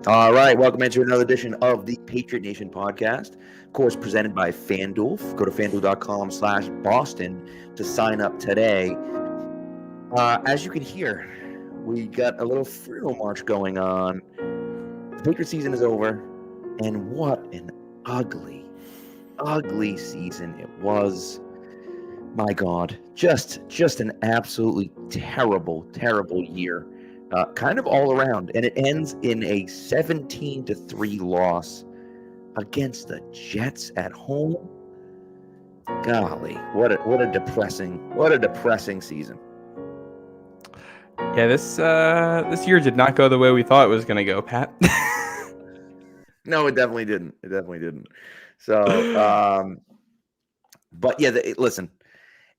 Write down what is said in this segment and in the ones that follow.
All right, welcome into another edition of the Patriot Nation podcast. Of course, presented by FanDuel. Go to fanduel.com/Boston to sign up today. As you can hear, we got a little funeral march going on. The Patriot season is over, and what an ugly season it was. My God, just an absolutely terrible year. Kind of all around, and it ends in a 17-3 loss against the Jets at home. Golly, what a depressing season. Yeah, this year did not go the way we thought it was going to go, Pat. No, it definitely didn't. So, but yeah, listen,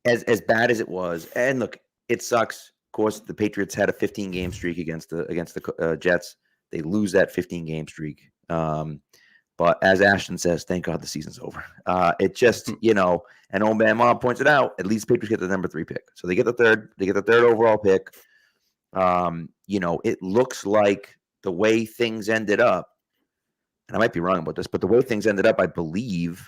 as bad as it was, and look, it sucks. Of course, the Patriots had a 15-game streak against the Jets. They lose that 15-game streak. But as Ashton says, thank God the season's over. It just, and old man Mom points it out, at least the Patriots get the number 3 pick. So they get the third overall pick. It looks like the way things ended up, and I might be wrong about this, but the way things ended up, I believe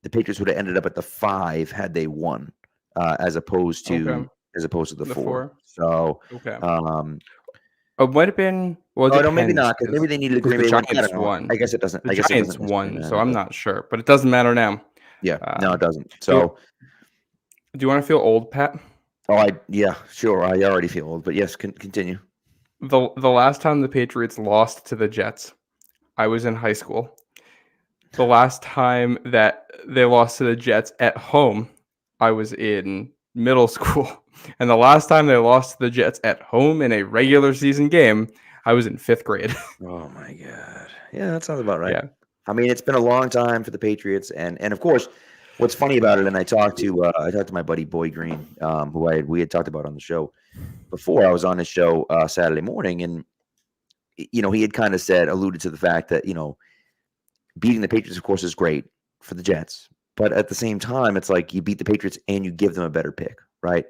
the Patriots would have ended up at the 5 had they won, as opposed to the 4. So, okay. It might have been. Well, no, maybe not, because maybe they needed a Green Bay one. I guess it doesn't. The Giants won, so I'm not sure, but it doesn't matter now. Yeah, no, it doesn't. So, do you want to feel old, Pat? Oh, sure. I already feel old, but yes, continue. The last time the Patriots lost to the Jets, I was in high school. The last time that they lost to the Jets at home, I was in middle school. And the last time they lost to the Jets at home in a regular season game, I was in 5th grade. Oh, my God. Yeah, that sounds about right. Yeah. I mean, it's been a long time for the Patriots. And of course, what's funny about it, and I talked to my buddy Boy Green, who we had talked about on the show before. I was on his show Saturday morning, and he had kind of alluded to the fact that beating the Patriots, of course, is great for the Jets, but at the same time, it's like you beat the Patriots and you give them a better pick, right?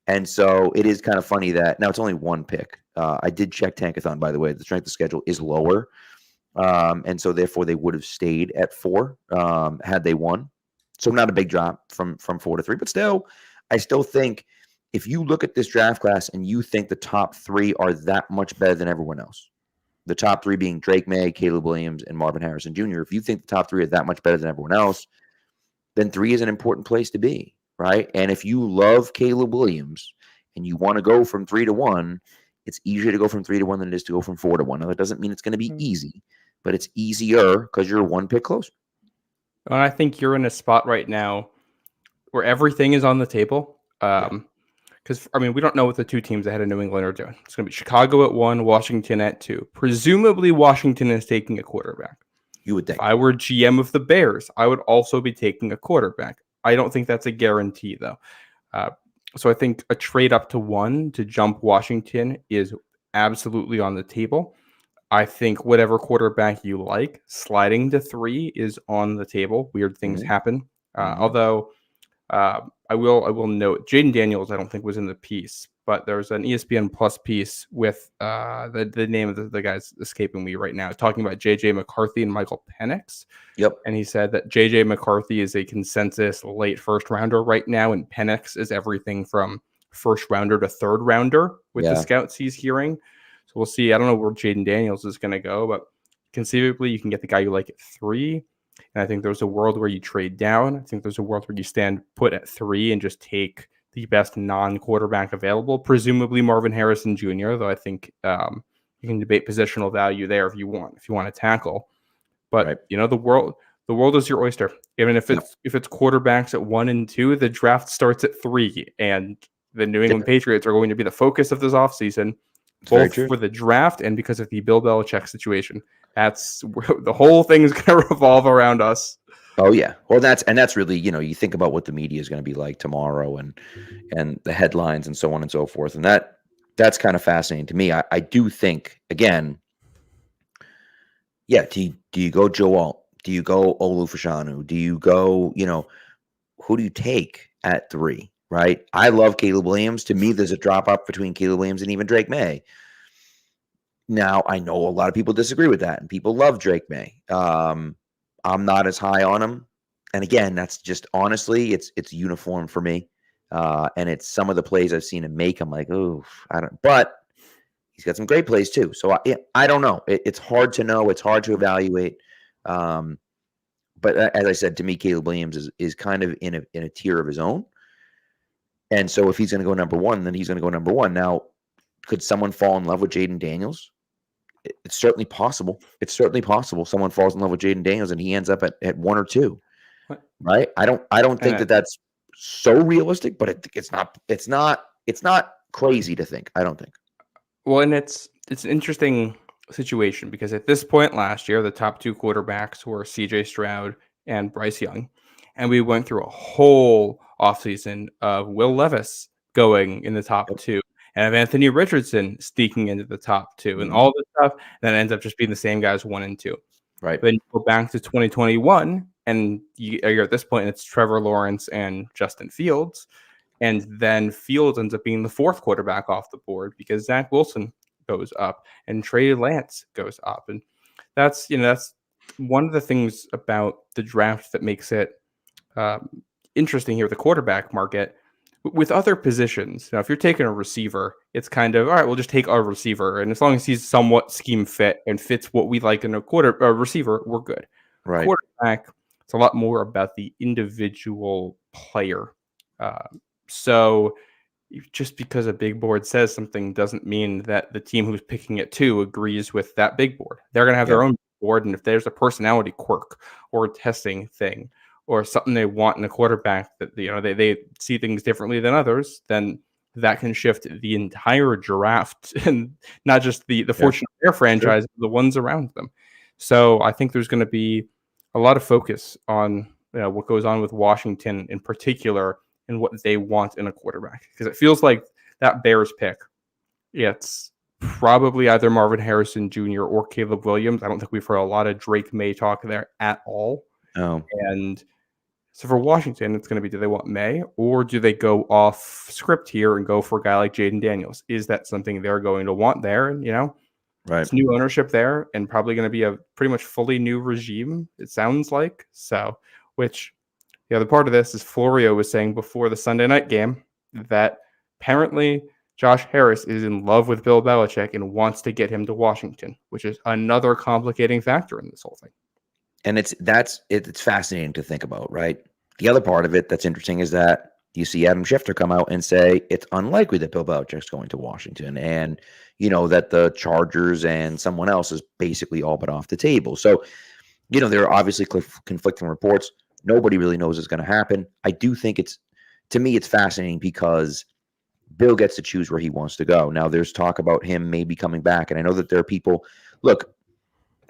And so it is kind of funny that now it's only 1 pick. I did check Tankathon, by the way. The strength of schedule is lower, and so therefore they would have stayed at 4 had they won. So not a big drop from 4 to 3, but still, I still think if you look at this draft class and you think the top 3 are that much better than everyone else, the top 3 being Drake May, Caleb Williams, and Marvin Harrison Jr., if you think the top 3 are that much better than everyone else, then 3 is an important place to be, right? And if you love Caleb Williams and you want to go from 3 to 1, it's easier to go from 3 to 1 than it is to go from 4 to 1. Now, that doesn't mean it's going to be easy, but it's easier because you're 1 pick closer. And I think you're in a spot right now where everything is on the table. Because, we don't know what the 2 teams ahead of New England are doing. It's going to be Chicago at 1, Washington at 2. Presumably, Washington is taking a quarterback. You would think. If I were GM of the Bears, I would also be taking a quarterback. I don't think that's a guarantee, though. So I think a trade up to 1 to jump Washington is absolutely on the table. I think whatever quarterback you like, sliding to 3 is on the table. Weird things happen. Although I will note, Jaden Daniels, I don't think was in the piece, but there's an ESPN Plus piece with the name of the guy's escaping me right now, talking about J.J. McCarthy and Michael Penix. Yep. And he said that J.J. McCarthy is a consensus late first rounder right now, and Penix is everything from first rounder to third rounder with the scouts he's hearing. So we'll see. I don't know where Jaden Daniels is going to go, but conceivably you can get the guy you like at 3. And I think there's a world where you trade down. I think there's a world where you stand put at 3 and just take the best non-quarterback available, presumably Marvin Harrison Jr., though I think you can debate positional value there if you want to tackle. But the world is your oyster. Even if it's quarterbacks at 1 and 2, the draft starts at 3, and the New England Patriots are going to be the focus of this offseason, both for the draft and because of the Bill Belichick situation. That's the whole thing is going to revolve around us. Oh yeah. Well, that's really, you think about what the media is going to be like tomorrow and the headlines and so on and so forth. And that's kind of fascinating to me. I do think, again, do you go Joe Alt? Do you go Olu Fashanu? Do you go, who do you take at 3, right? I love Caleb Williams. To me, there's a drop off between Caleb Williams and even Drake May. Now, I know a lot of people disagree with that, and people love Drake May. I'm not as high on him. And again, that's just honestly, it's uniform for me. And it's some of the plays I've seen him make. I'm like, oh, I don't. But he's got some great plays too. So I don't know. It's hard to know. It's hard to evaluate. But as I said, to me, Caleb Williams is kind of in a tier of his own. And so if he's going to go number one, then he's going to go number one. Now, could someone fall in love with Jaden Daniels? It's certainly possible. It's certainly possible someone falls in love with Jaden Daniels and he ends up at 1 or 2. What? Right? I don't think that that's so realistic, but it's not crazy to think. I don't think. Well, and it's an interesting situation because at this point last year, the top 2 quarterbacks were CJ Stroud and Bryce Young. And we went through a whole offseason of Will Levis going in the top 2 and of Anthony Richardson sneaking into the top 2 and all this stuff. And then it ends up just being the same guys 1 and 2. Right. Then you go back to 2021 and you're at this point, and it's Trevor Lawrence and Justin Fields. And then Fields ends up being the 4th quarterback off the board because Zach Wilson goes up and Trey Lance goes up. And that's one of the things about the draft that makes it interesting here, the quarterback market. With other positions, now if you're taking a receiver, it's kind of all right. We'll just take our receiver, and as long as he's somewhat scheme fit and fits what we like in a receiver, we're good. Right. Quarterback, it's a lot more about the individual player. So just because a big board says something doesn't mean that the team who's picking it too agrees with that big board. They're going to have their own board, and if there's a personality quirk or a testing thing or something they want in a quarterback that they see things differently than others, then that can shift the entire draft and not just the fortune of their franchise, but the ones around them. So I think there's going to be a lot of focus on what goes on with Washington in particular and what they want in a quarterback, because it feels like that Bears pick, it's probably either Marvin Harrison Jr. or Caleb Williams. I don't think we've heard a lot of Drake May talk there at all. Oh. And so for Washington, it's going to be, do they want May or do they go off script here and go for a guy like Jaden Daniels? Is that something they're going to want there? And, right. It's new ownership there and probably going to be a pretty much fully new regime, it sounds like. So, which the other part of this is Florio was saying before the Sunday night game that apparently Josh Harris is in love with Bill Belichick and wants to get him to Washington, which is another complicating factor in this whole thing. And it's fascinating to think about, right? The other part of it that's interesting is that you see Adam Schefter come out and say it's unlikely that Bill Belichick's going to Washington, and that the Chargers and someone else is basically all but off the table. So, there are obviously conflicting reports. Nobody really knows what's going to happen. I do think it's fascinating because Bill gets to choose where he wants to go. Now, there's talk about him maybe coming back, and I know that there are people. Look.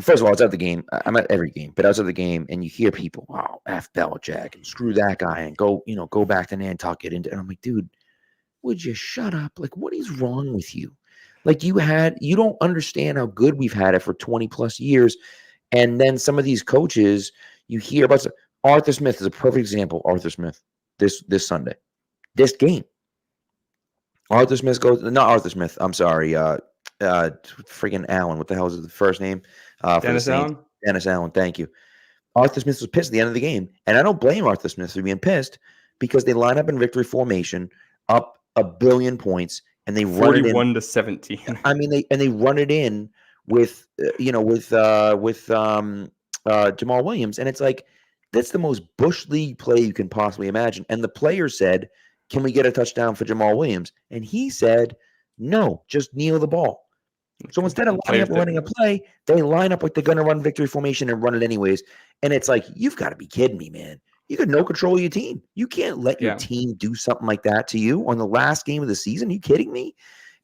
First of all, I was at the game. I'm at every game, but I was at the game, and you hear people, "Wow, F Belichick, and screw that guy, and go back to Nantucket." And I'm like, dude, would you shut up? Like, what is wrong with you? Like, you don't understand how good we've had it for 20 plus years, and then some of these coaches you hear about. Arthur Smith is a perfect example. Arthur Smith this Sunday, this game. Arthur Smith goes. Not Arthur Smith. I'm sorry. Friggin' Allen. What the hell is the first name? Dennis Allen? Dennis Allen, thank you. Arthur Smith was pissed at the end of the game. And I don't blame Arthur Smith for being pissed because they line up in victory formation, up 1 billion points, and they run it in 41-17. I mean, they run it in with Jamal Williams. And it's like, that's the most Bush League play you can possibly imagine. And the player said, can we get a touchdown for Jamal Williams? And he said, no, just kneel the ball. So instead of lining up and running a play, they line up like they're going to run victory formation and run it anyways. And it's like, you've got to be kidding me, man. You got no control of your team. You can't let your team do something like that to you on the last game of the season. Are you kidding me?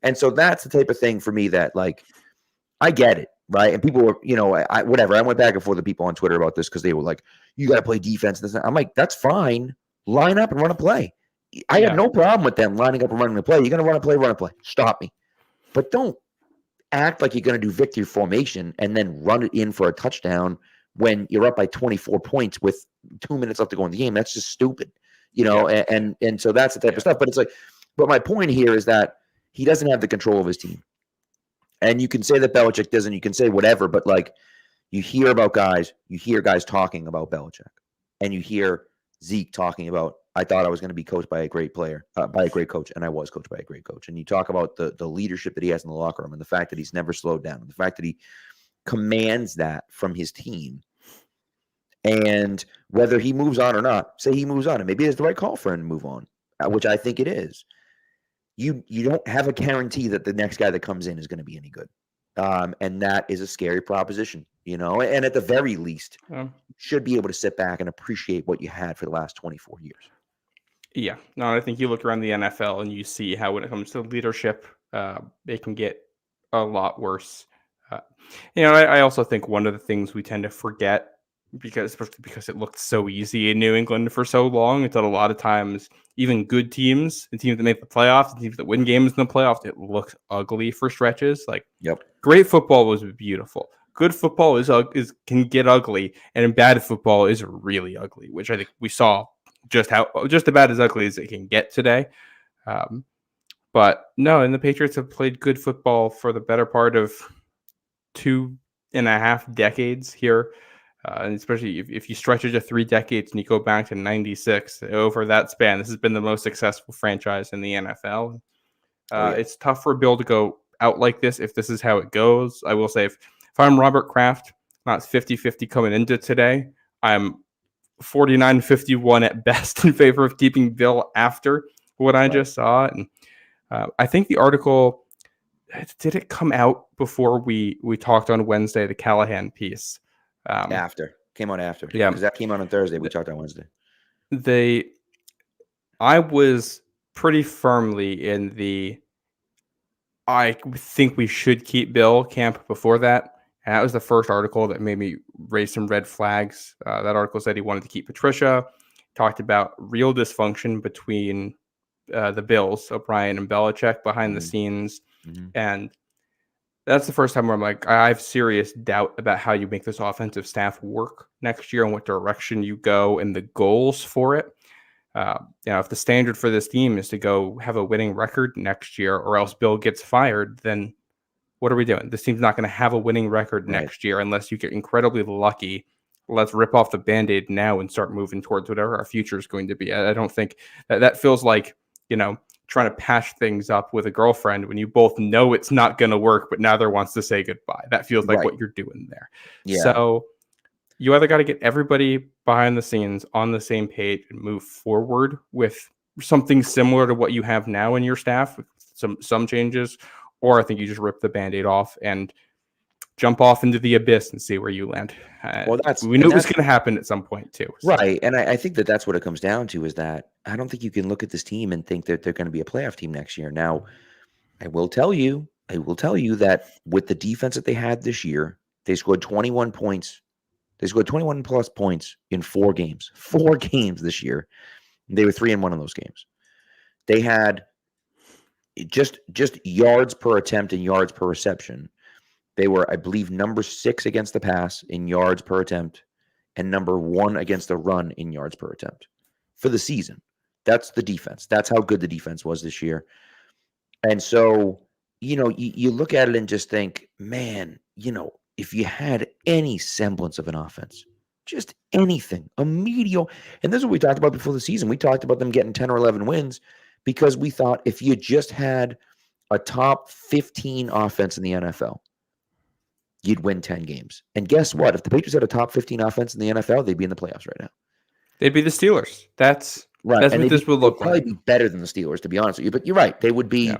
And so that's the type of thing for me that, like, I get it, right? And people were, whatever. I went back and forth with people on Twitter about this because they were like, you got to play defense. I'm like, that's fine. Line up and run a play. I have no problem with them lining up and running a play. You're going to run a play. Stop me. But don't act like you're going to do victory formation and then run it in for a touchdown when you're up by 24 points with 2 minutes left to go in the game. That's just stupid, and so that's the type of stuff. But it's like, but my point here is that he doesn't have the control of his team. And you can say that Belichick doesn't. You can say whatever, but like you hear guys talking about Belichick, and you hear Zeke talking about, I thought I was going to be coached by a great player, by a great coach, and I was coached by a great coach. And you talk about the leadership that he has in the locker room, and the fact that he's never slowed down, and the fact that he commands that from his team. And whether he moves on or not, say he moves on, and maybe it's the right call for him to move on, which I think it is. You don't have a guarantee that the next guy that comes in is going to be any good. And that is a scary proposition, and at the very least, you should be able to sit back and appreciate what you had for the last 24 years. Yeah, no, I think you look around the NFL and you see how when it comes to leadership, it can get a lot worse. I also think one of the things we tend to forget, especially because it looked so easy in New England for so long, is that a lot of times, even good teams, the teams that make the playoffs, the teams that win games in the playoffs, it looks ugly for stretches. Like, great football was beautiful. Good football can get ugly, and bad football is really ugly, which I think we saw just about as ugly as it can get today. But no, and the Patriots have played good football for the better part of 2.5 decades here. And especially if you stretch it to 3 decades and you go back to 96, over that span, this has been the most successful franchise in the NFL. It's tough for Bill to go out like this if this is how it goes. I will say, if I'm Robert Kraft, not 50-50 coming into today, I'm 49-51 at best in favor of keeping Bill after what I just saw. And I think the article, did it come out before we talked on Wednesday, the Callahan piece? Came out after. Yeah, because that came out on Thursday. We talked on Wednesday. I was pretty firmly in I think we should keep Bill camp before that. And that was the first article that made me raise some red flags. That article said he wanted to keep Patricia, talked about real dysfunction between the Bills, O'Brien and Belichick, behind the scenes. And that's the first time where I'm like, I have serious doubt about how you make this offensive staff work next year and what direction you go and the goals for it. If the standard for this team is to go have a winning record next year or else Bill gets fired, then what are we doing? This team's not going to have a winning record next year unless you get incredibly lucky. Let's rip off the Band-Aid now and start moving towards whatever our future is going to be. I don't think that feels like, trying to patch things up with a girlfriend when you both know it's not going to work, but neither wants to say goodbye. That feels like what you're doing there. Yeah. So you either got to get everybody behind the scenes on the same page and move forward with something similar to what you have now in your staff, with some changes, or I think you just rip the Band-Aid off and jump off into the abyss and see where you land. We knew it was going to happen at some point too. So. Right. And I think that's what it comes down to, is that I don't think you can look at this team and think that they're going to be a playoff team next year. Now, I will tell you that with the defense that they had this year, they scored 21 points. They scored 21 plus points in 4 games. 4 games this year. They were 3-1 in those games. They had just yards per attempt and yards per reception. They were, I believe, number 6 against the pass in yards per attempt and number 1 against the run in yards per attempt for the season. That's the defense. That's how good the defense was this year. And so, you look at it and just think, man, if you had any semblance of an offense, just anything, a mediocre, and this is what we talked about before the season. We talked about them getting 10 or 11 wins because we thought if you just had a top 15 offense in the NFL, you'd win 10 games. And guess what? If the Patriots had a top 15 offense in the NFL, they'd be in the playoffs right now. They'd be the Steelers. That's right. That's what this would look like. They'd probably be better than the Steelers, to be honest with you. But you're right. They would be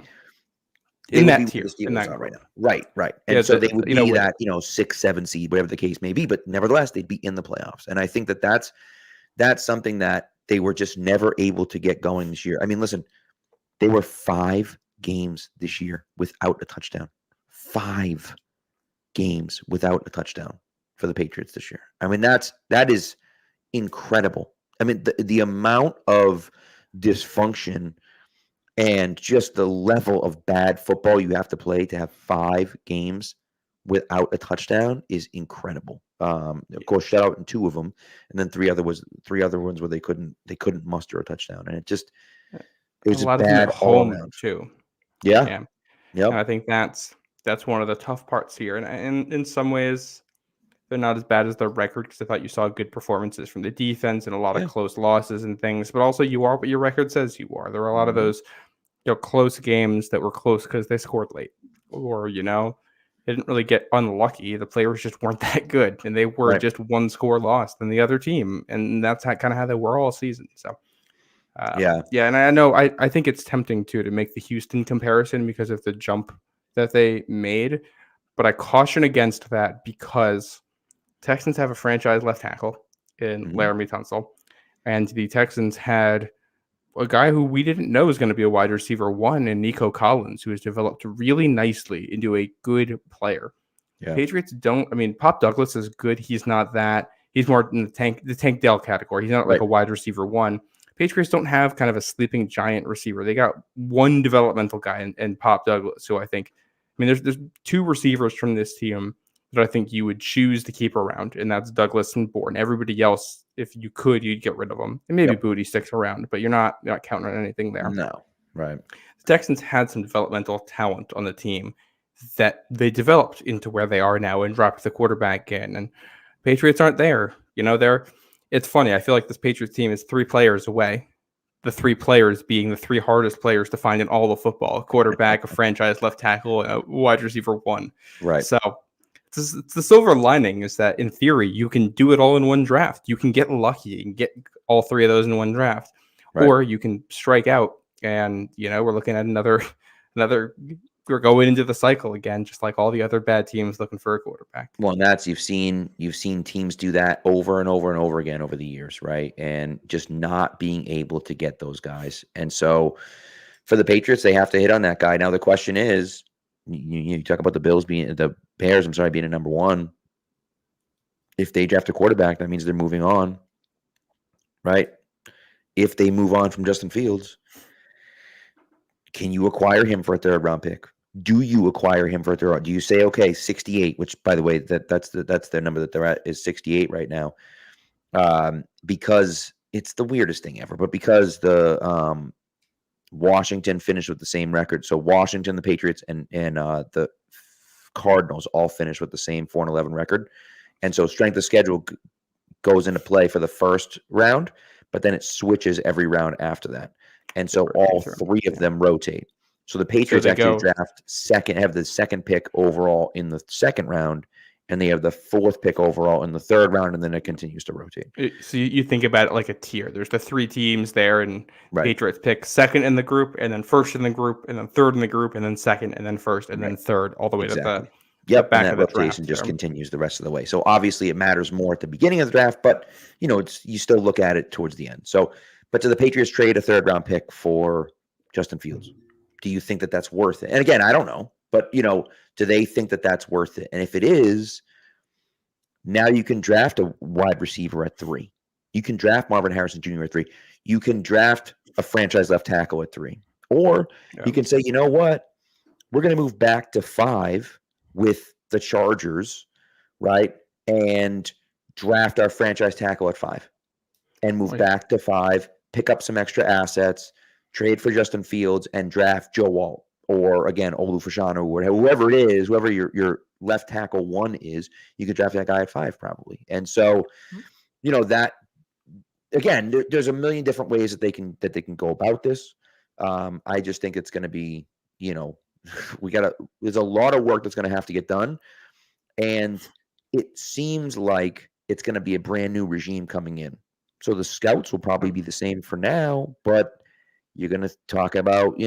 in that tier. Right now. Right. And so they would be that, 6-7 seed, whatever the case may be. But nevertheless, they'd be in the playoffs. And I think that's something that they were just never able to get going this year. I mean, listen, they were 5 games this year without a touchdown. 5 games without a touchdown for the Patriots this year. I mean, that is incredible. I mean, the amount of dysfunction and just the level of bad football you have to play to have 5 games without a touchdown is incredible. Of course, shut out in 2 of them, and then 3 other ones where they couldn't muster a touchdown, and it was a lot bad of home too. Yeah. And I think that's that's one of the tough parts here. And in some ways, they're not as bad as their record because I thought you saw good performances from the defense and a lot of close losses and things. But also, you are what your record says you are. There are a lot of those close games that were close because they scored late, or they didn't really get unlucky. The players just weren't that good, and they were just one score loss than the other team, and that's kind of how they were all season. So, and I know I think it's tempting to make the Houston comparison because of the jump that they made, but I caution against that because Texans have a franchise left tackle in Laramie Tunsil, and the Texans had a guy who we didn't know was going to be a wide receiver one in Nico Collins, who has developed really nicely into a good player. Yeah. Patriots don't. I mean, Pop Douglas is good. He's not that. He's more in the Tank Dell category. He's not like a wide receiver one. Patriots don't have kind of a sleeping giant receiver. They got one developmental guy in Pop Douglas. So I think, there's two receivers from this team that I think you would choose to keep around, and that's Douglas and Bourne. Everybody else, if you could, you'd get rid of them. And maybe Booty sticks around, but you're not counting on anything there. No, right. The Texans had some developmental talent on the team that they developed into where they are now and dropped the quarterback in. And Patriots aren't there. It's funny. I feel like this Patriots team is 3 players away. The 3 players being the 3 hardest players to find in all of football: a quarterback, a franchise left tackle, a wide receiver one. Right. So it's the silver lining is that in theory, you can do it all in one draft. You can get lucky and get all 3 of those in one draft, or you can strike out. And, we're looking at another, we're going into the cycle again, just like all the other bad teams looking for a quarterback. Well, and that's, you've seen teams do that over and over and over again over the years, right? And just not being able to get those guys. And so for the Patriots, they have to hit on that guy. Now, the question is, you talk about the Bears being a number 1. If they draft a quarterback, that means they're moving on, right? If they move on from Justin Fields, can you acquire him for a 3rd round pick? Do you acquire him for a 3rd round? Do you say, okay, 68, which, by the way, that's the number that they're at, is 68 right now, because it's the weirdest thing ever, but because the Washington finished with the same record. So Washington, the Patriots, and the Cardinals all finished with the same 4-11 record. And so strength of schedule goes into play for the first round, but then it switches every round after that. And so all 3 of them rotate. So the Patriots have the second pick overall in the 2nd round, and they have the 4th pick overall in the 3rd round, and then it continues to rotate. So you think about it like a tier. There's the 3 teams there, and Patriots pick 2nd in the group, and then 1st in the group, and then 3rd in the group, and then 2nd, and then 1st, and then 3rd, all the way to the back. And that rotation just continues the rest of the way. So obviously it matters more at the beginning of the draft, but you still look at it towards the end. So, but do the Patriots trade a 3rd round pick for Justin Fields? Do you think that that's worth it? And again, I don't know, but do they think that that's worth it? And if it is, now you can draft a wide receiver at 3. You can draft Marvin Harrison Jr. at 3. You can draft a franchise left tackle at 3. Or you can say, you know what? We're going to move back to 5 with the Chargers, right? And draft our franchise tackle at 5 and move back to 5, pick up some extra assets, trade for Justin Fields, and draft Joe Walt, or again, Olu Fashanu, or whoever it is, whoever your left tackle 1 is, you could draft that guy at 5 probably. And so, that, again, there's a million different ways that they can go about this. I just think it's going to be, there's a lot of work that's going to have to get done. And it seems like it's going to be a brand new regime coming in. So the scouts will probably be the same for now, but you're going to talk about,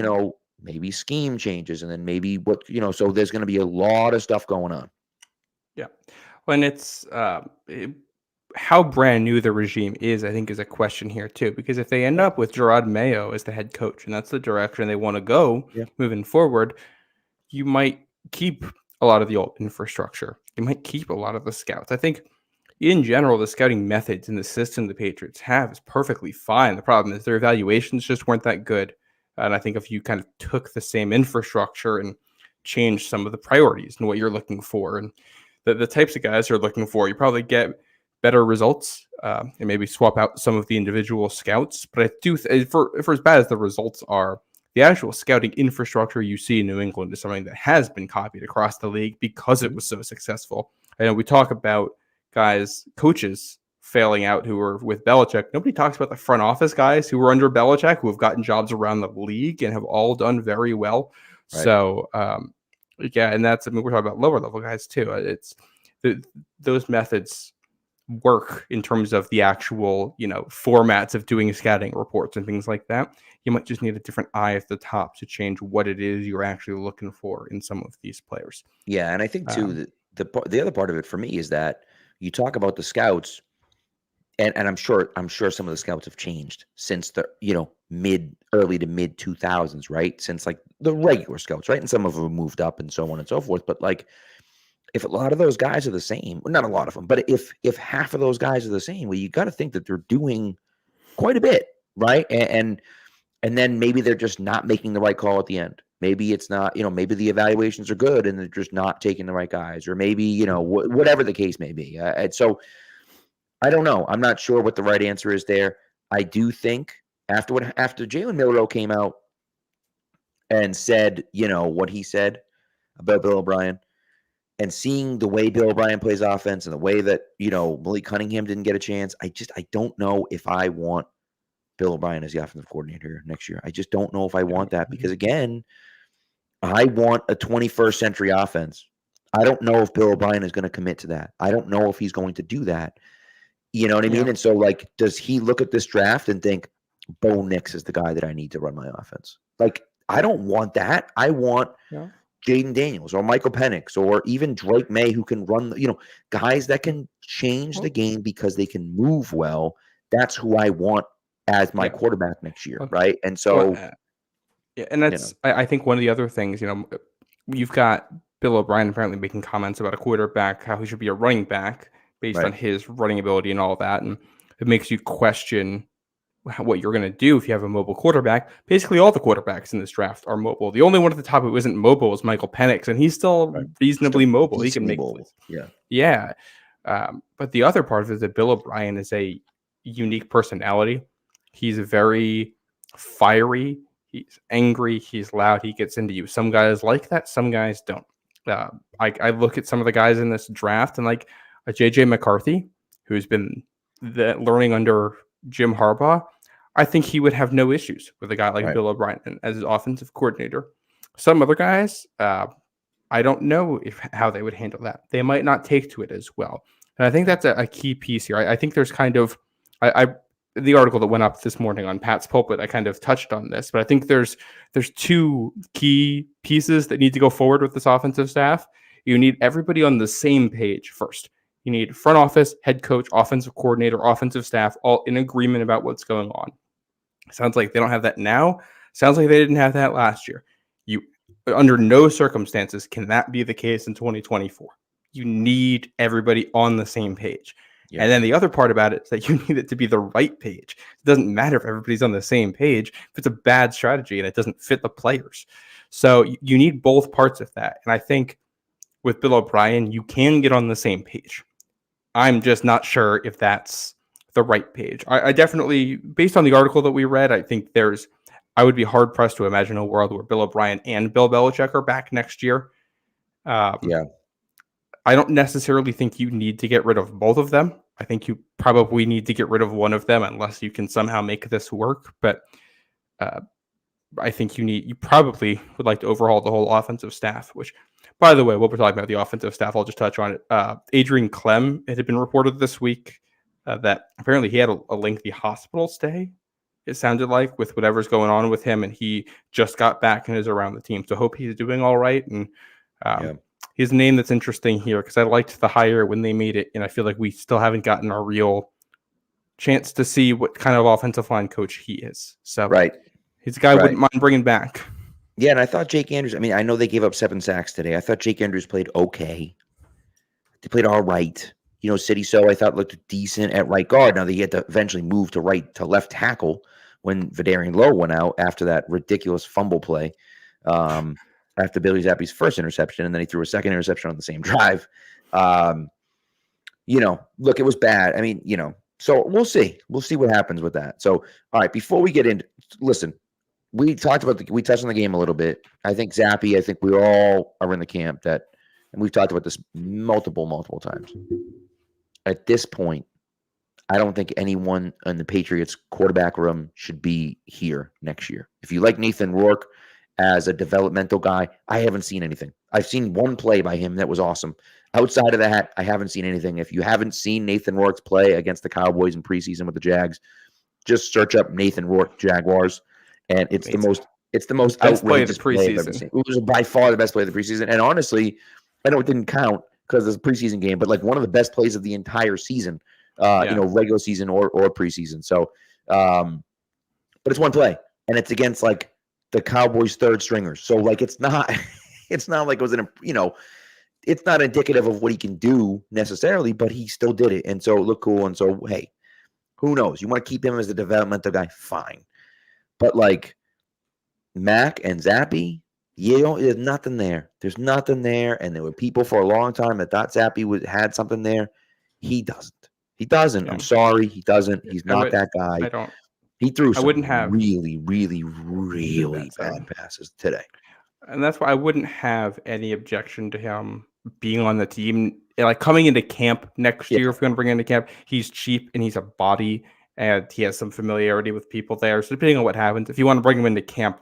maybe scheme changes, and then maybe so there's going to be a lot of stuff going on. Yeah. When it's how brand new the regime is, I think, is a question here too, because if they end up with Gerard Mayo as the head coach, and that's the direction they want to go moving forward, you might keep a lot of the old infrastructure. You might keep a lot of the scouts. I think in general, the scouting methods and the system the Patriots have is perfectly fine. The problem is their evaluations just weren't that good. And I think if you kind of took the same infrastructure and changed some of the priorities and what you're looking for and the types of guys you're looking for, you probably get better results and maybe swap out some of the individual scouts. But I do, for as bad as the results are, the actual scouting infrastructure you see in New England is something that has been copied across the league because it was so successful. I know we talk about coaches failing out who were with Belichick. Nobody talks about the front office guys who were under Belichick, who have gotten jobs around the league and have all done very well. Right. So, and that's, we're talking about lower level guys too. It's those methods work in terms of the actual, formats of doing scouting reports and things like that. You might just need a different eye at the top to change what it is you're actually looking for in some of these players. Yeah, and I think too the other part of it for me is that you talk about the scouts, and I'm sure some of the scouts have changed since the early to mid 2000s, right? Since like the regular scouts, right? And some of them moved up and so on and so forth. But like, if a lot of those guys are the same, well, not a lot of them, but if half of those guys are the same, well, you got to think that they're doing quite a bit, right? And then maybe they're just not making the right call at the end. Maybe it's not, maybe the evaluations are good and they're just not taking the right guys, or maybe, whatever the case may be. And so I don't know. I'm not sure what the right answer is there. I do think after Jalen Milroe came out and said, what he said about Bill O'Brien, and seeing the way Bill O'Brien plays offense and the way that, Malik Cunningham didn't get a chance, I don't know if I want Bill O'Brien as the offensive coordinator next year. I just don't know if I want that, because again, I want a 21st century offense. I don't know if Bill O'Brien is going to commit to that. I don't know if he's going to do that. You know what I mean? And so, like, does he look at this draft and think Bo Nix is the guy that I need to run my offense? Like, I don't want that. I want Jaden Daniels or Michael Penix or even Drake May, who can run, guys that can change the game because they can move well. That's who I want as my quarterback next year, right? And so, and that's I think one of the other things, you've got Bill O'Brien apparently making comments about a quarterback, how he should be a running back based on his running ability and all that, and it makes you question what you're going to do if you have a mobile quarterback. Basically, all the quarterbacks in this draft are mobile. The only one at the top who isn't mobile is Michael Penix, and he's still reasonably mobile. He can make plays. But the other part of it is that Bill O'Brien is a unique personality. He's very fiery. He's angry. He's loud. He gets into you. Some guys like that. Some guys don't. I look at some of the guys in this draft, and like a JJ McCarthy, who's been learning under Jim Harbaugh, I think he would have no issues with a guy like Bill O'Brien as his offensive coordinator. Some other guys, I don't know how they would handle that. They might not take to it as well. And I think that's a key piece here. I think there's kind of the article that went up this morning on Pat's Pulpit, I kind of touched on this, but I think there's two key pieces that need to go forward with this offensive staff. You need everybody on the same page first. You need front office, head coach, offensive coordinator, offensive staff, all in agreement about what's going on. Sounds like they don't have that now. Sounds like they didn't have that last year. You, under no circumstances can that be the case in 2024. You need everybody on the same page. Yeah. And then the other part about it is that you need it to be the right page. It doesn't matter if everybody's on the same page if it's a bad strategy and it doesn't fit the players. So you need both parts of that. And I think with Bill O'Brien, you can get on the same page. I'm just not sure if that's the right page. I definitely, based on the article that we read, I think I would be hard pressed to imagine a world where Bill O'Brien and Bill Belichick are back next year. I don't necessarily think you need to get rid of both of them. I think you probably need to get rid of one of them unless you can somehow make this work. But I think you probably would like to overhaul the whole offensive staff, which, by the way, what we're talking about, the offensive staff, I'll just touch on it. Adrian Clem, it had been reported this week that apparently he had a lengthy hospital stay, it sounded like, with whatever's going on with him, and he just got back and is around the team. So hope he's doing all right. And his name that's interesting here, because I liked the hire when they made it, and I feel like we still haven't gotten a real chance to see what kind of offensive line coach he is. So he's a guy I wouldn't mind bringing back. Yeah, and I thought Jake Andrews, I know they gave up 7 sacks today. I thought Jake Andrews played okay. They played all right. City So I thought looked decent at right guard. Now they had to eventually move to left tackle when Vidarian Lowe went out after that ridiculous fumble play. After Billy Zappi's first interception, and then he threw a second interception on the same drive. Look, it was bad. So we'll see. We'll see what happens with that. So, all right, before we get into, listen, we touched on the game a little bit. I think Zappy, I think we all are in the camp that, and we've talked about this multiple times. At this point, I don't think anyone in the Patriots quarterback room should be here next year. If you like Nathan Rourke as a developmental guy, I haven't seen anything. I've seen one play by him that was awesome. Outside of that, I haven't seen anything. If you haven't seen Nathan Rourke's play against the Cowboys in preseason with the Jags, just search up Nathan Rourke Jaguars, and it's the most best play of the outrageous play I've ever preseason. seen. It was by far the best play of the preseason. And honestly, I know it didn't count because it's a preseason game, but like one of the best plays of the entire season. Regular season or preseason. So, but it's one play, and it's against like the Cowboys' third stringers. So like it's not like it was it's not indicative of what he can do necessarily, but he still did it, and so it looked cool. And so hey, who knows? You want to keep him as a developmental guy, fine. But like Mac and Zappy, there's nothing there. There's nothing there, and there were people for a long time that thought Zappy had something there. He doesn't. He doesn't. I'm sorry. He doesn't. He's not that guy. He threw some really bad passes today. And that's why I wouldn't have any objection to him being on the team. Like coming into camp next year, if we're going to bring him into camp, he's cheap and he's a body and he has some familiarity with people there. So depending on what happens, if you want to bring him into camp,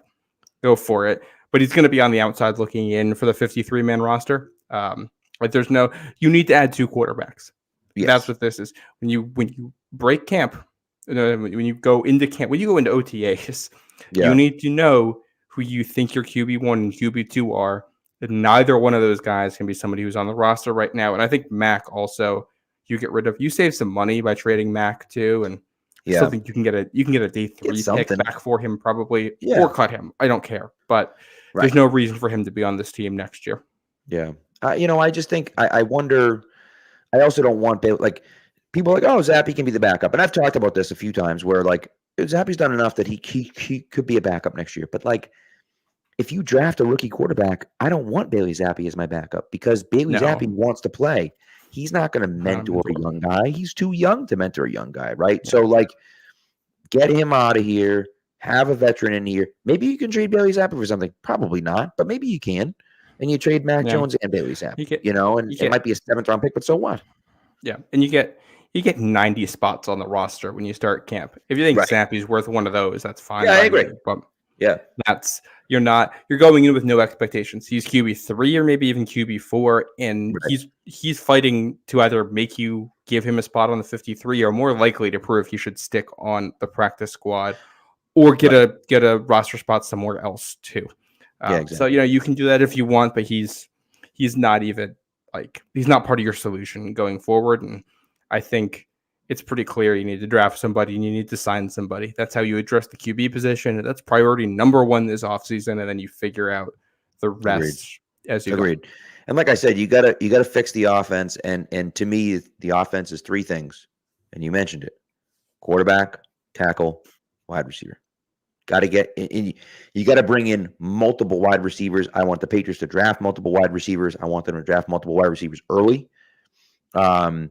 go for it. But he's going to be on the outside looking in for the 53-man roster. You need to add 2 quarterbacks. Yes. That's what this is. When you break camp, when you go into OTAs, you need to know who you think your QB1 and QB2 are. And neither one of those guys can be somebody who's on the roster right now. And I think Mac also, you save some money by trading Mac too. And I still think you can get a day 3 pick back for him probably, or cut him. I don't care, but there's no reason for him to be on this team next year. Yeah. I just think, I wonder, I also don't want like people like, oh, Zappy can be the backup. And I've talked about this a few times where like Zappy's done enough that he could be a backup next year. But like, if you draft a rookie quarterback, I don't want Bailey Zappe as my backup because Bailey Zappe wants to play. He's not going to mentor a young guy. He's too young to mentor a young guy, right? Yeah. So like, get him out of here. Have a veteran in here. Maybe you can trade Bailey Zappe for something. Probably not, but maybe you can. And you trade Mac Jones and Bailey Zappe, and it might be a 7th-round pick, but so what? Yeah, and you get 90 spots on the roster when you start camp. If you think Zappe's worth one of those, that's fine. Yeah, I agree. But you're going in with no expectations. He's QB3 or maybe even QB4, and he's fighting to either make you give him a spot on the 53 or more likely to prove he should stick on the practice squad or get a roster spot somewhere else too. Exactly. So you can do that if you want, but he's not even he's not part of your solution going forward. And I think it's pretty clear you need to draft somebody and you need to sign somebody. That's how you address the QB position. And that's priority number 1 this offseason, and then you figure out the rest as you go. And like I said, you gotta fix the offense. And to me, the offense is 3 things, and you mentioned it: quarterback, tackle, wide receiver. Got to get in. You got to bring in multiple wide receivers. I want the Patriots to draft multiple wide receivers. I want them to draft multiple wide receivers early. And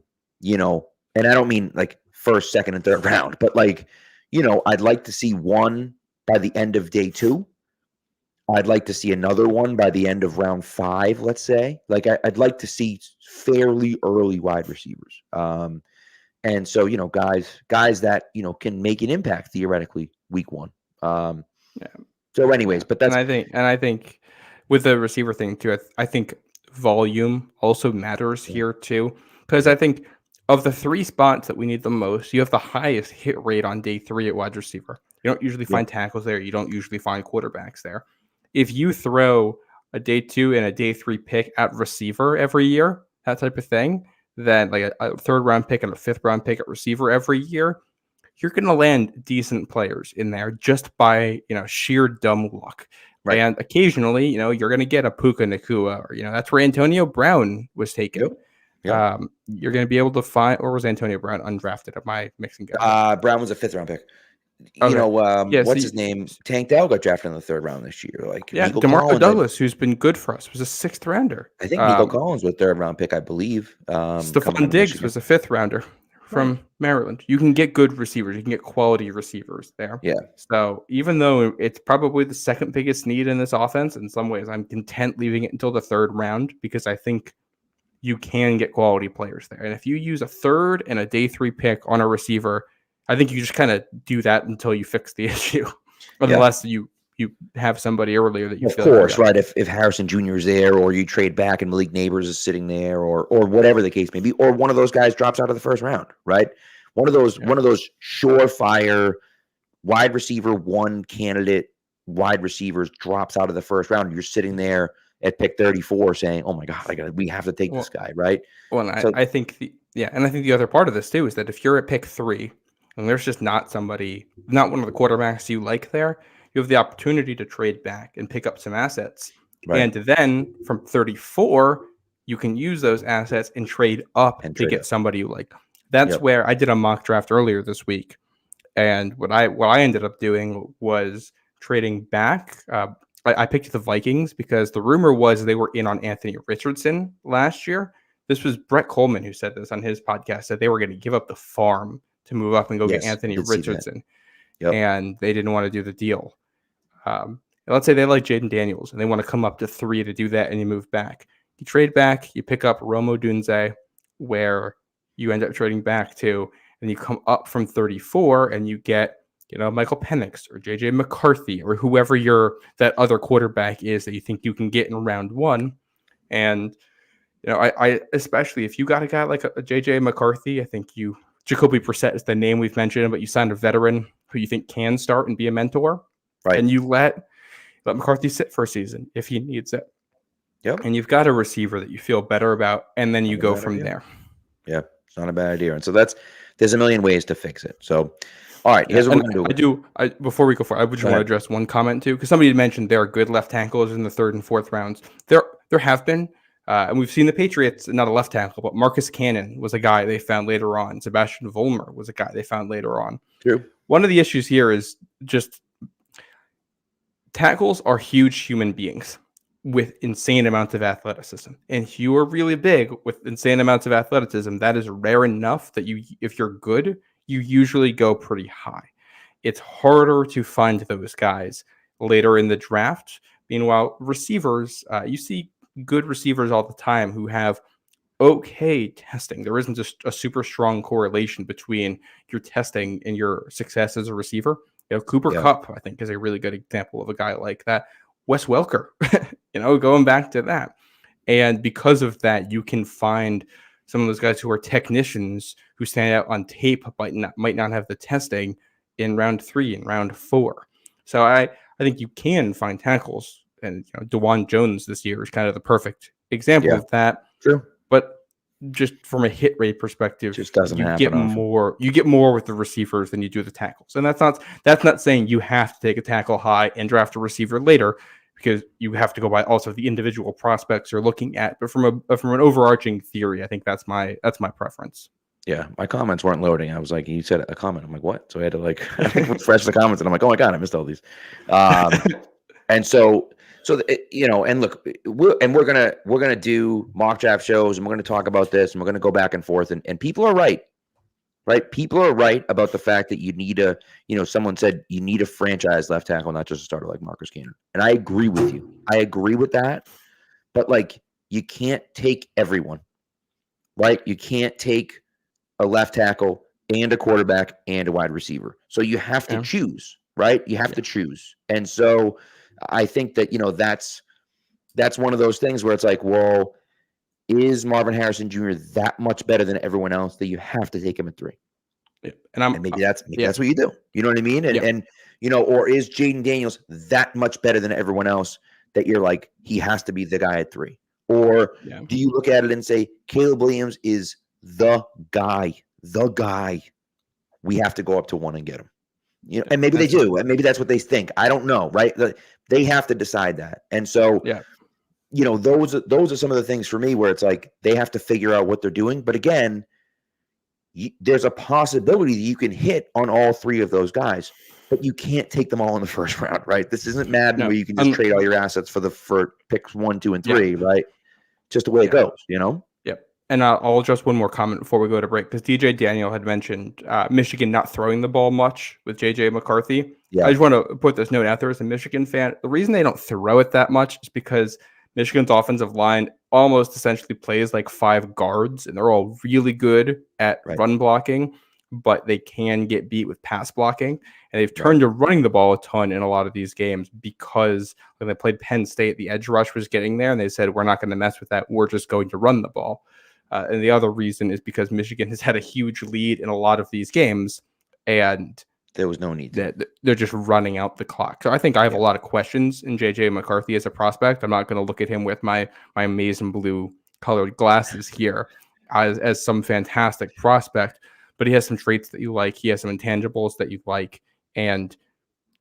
I don't mean like 1st, 2nd, and 3rd round, but I'd like to see one by the end of day 2. I'd like to see another one by the end of round 5, let's say. I'd like to see fairly early wide receivers. And so, guys that, can make an impact theoretically week 1. So anyways, but that's, and I think with the receiver thing too, I think volume also matters here too, because I think of the 3 spots that we need the most, you have the highest hit rate on day 3 at wide receiver. You don't usually find tackles there. You don't usually find quarterbacks there. If you throw a day 2 and a day 3 pick at receiver every year, that type of thing, then like a 3rd round pick and a 5th round pick at receiver every year, you're going to land decent players in there just by, sheer dumb luck. Right. And occasionally, you're going to get a Puka Nacua, or, that's where Antonio Brown was taken. Yep. You're going to be able to find, or was Antonio Brown undrafted? Am I mixing guys? Brown was a 5th round pick. What's his name? Tank Dell got drafted in the 3rd round this year. DeMarco Douglas, who's been good for us, was a 6th rounder. I think Nico Collins was a 3rd round pick, I believe. Stephon Diggs was a 5th rounder from Maryland. You can get good receivers. You can get quality receivers there. Yeah. So even though it's probably the second biggest need in this offense, in some ways, I'm content leaving it until the third round because I think you can get quality players there. And if you use a third and a day 3 pick on a receiver, I think you just kind of do that until you fix the issue, unless you have somebody earlier that you of feel course, right? If Harrison Jr. is there, or you trade back and Malik Neighbors is sitting there, or whatever the case may be, or one of those guys drops out of the first round, right? One of those surefire wide receiver 1 candidate wide receivers drops out of the first round. You're sitting there at pick 34 saying, "Oh my God, we have to take this guy," right? Well, and I think the other part of this too is that if you're at pick 3 and there's just not one of the quarterbacks you like there, you have the opportunity to trade back and pick up some assets. Right. And then from 34, you can use those assets and trade up to get somebody you like. That's where I did a mock draft earlier this week. And what I ended up doing was trading back. I picked the Vikings because the rumor was they were in on Anthony Richardson last year. This was Brett Coleman who said this on his podcast, that they were going to give up the farm to move up and go get Anthony Richardson. And they didn't want to do the deal. Let's say they like Jaden Daniels and they want to come up to 3 to do that, and you move back. You trade back, you pick up Rome Odunze, where you end up trading back to, and you come up from 34 and you get, Michael Penix or JJ McCarthy or whoever that other quarterback is that you think you can get in round 1. And, I especially if you got a guy like a JJ McCarthy, I think Jacoby Brissett is the name we've mentioned, but you signed a veteran who you think can start and be a mentor. Right. And you let McCarthy sit for a season if he needs it. Yep. And you've got a receiver that you feel better about, and then you go from there. Yeah, it's not a bad idea. And so there's a million ways to fix it. So, all right, here's what we're going to do. Before we go forward, I would just want to address one comment too, because somebody had mentioned there are good left tackles in the 3rd and 4th rounds. There have been, and we've seen the Patriots, not a left tackle, but Marcus Cannon was a guy they found later on. Sebastian Vollmer was a guy they found later on. True. One of the issues here is just tackles are huge human beings with insane amounts of athleticism. And if you are really big with insane amounts of athleticism, that is rare enough that if you're good, you usually go pretty high. It's harder to find those guys later in the draft. Meanwhile, receivers, you see good receivers all the time who have okay testing. There isn't just a super strong correlation between your testing and your success as a receiver. Cooper Kupp, I think, is a really good example of a guy like that. Wes Welker, going back to that. And because of that, you can find some of those guys who are technicians who stand out on tape but might not have the testing in round 3 and round 4. So I think you can find tackles. And DeJuan Jones this year is kind of the perfect example of that. True. But just from a hit rate perspective, just doesn't happen. You get more with the receivers than you do the tackles. And that's not saying you have to take a tackle high and draft a receiver later, because you have to go by also the individual prospects you're looking at. But from an overarching theory, I think that's my preference. Yeah, my comments weren't loading. I was like, you said a comment. I'm like, what? So I had to refresh the comments, and I'm like, oh my God, I missed all these. And so and look, we're gonna do mock draft shows, and we're gonna talk about this, and we're gonna go back and forth, and people are right? People are right about the fact that you need someone said you need a franchise left tackle, not just a starter like Marcus Cannon, and I agree with you. I agree with that, but you can't take everyone, right? You can't take a left tackle and a quarterback and a wide receiver, so you have to choose, right? You have to choose, and so. I think that, that's one of those things where it's like, well, is Marvin Harrison Jr. that much better than everyone else that you have to take him at 3? Yeah. And maybe that's what you do. You know what I mean? And or is Jaden Daniels that much better than everyone else that you're like, he has to be the guy at 3? Or do you look at it and say, Caleb Williams is the guy? We have to go up to 1 and get him. And maybe they do, and maybe that's what they think. I don't know, right? They have to decide that, and so those are some of the things for me where it's like they have to figure out what they're doing. But again, there's a possibility that you can hit on all 3 of those guys, but you can't take them all in the first round, right? This isn't Madden where you can just trade all your assets for picks 1, 2, and 3, right? Just the way it goes, Yep. And I'll just one more comment before we go to break, because DJ Daniel had mentioned Michigan not throwing the ball much with JJ McCarthy. Yeah. I just want to put this note out there as a Michigan fan. The reason they don't throw it that much is because Michigan's offensive line almost essentially plays like 5 guards, and they're all really good at run blocking, but they can get beat with pass blocking. And they've turned to running the ball a ton in a lot of these games, because when they played Penn State, the edge rush was getting there, and they said, we're not going to mess with that. We're just going to run the ball. And the other reason is because Michigan has had a huge lead in a lot of these games, and there was no need. They're just running out the clock. So I think I have a lot of questions in JJ McCarthy as a prospect. I'm not going to look at him with my maize and blue colored glasses here as some fantastic prospect, but he has some traits that you like. He has some intangibles that you like, and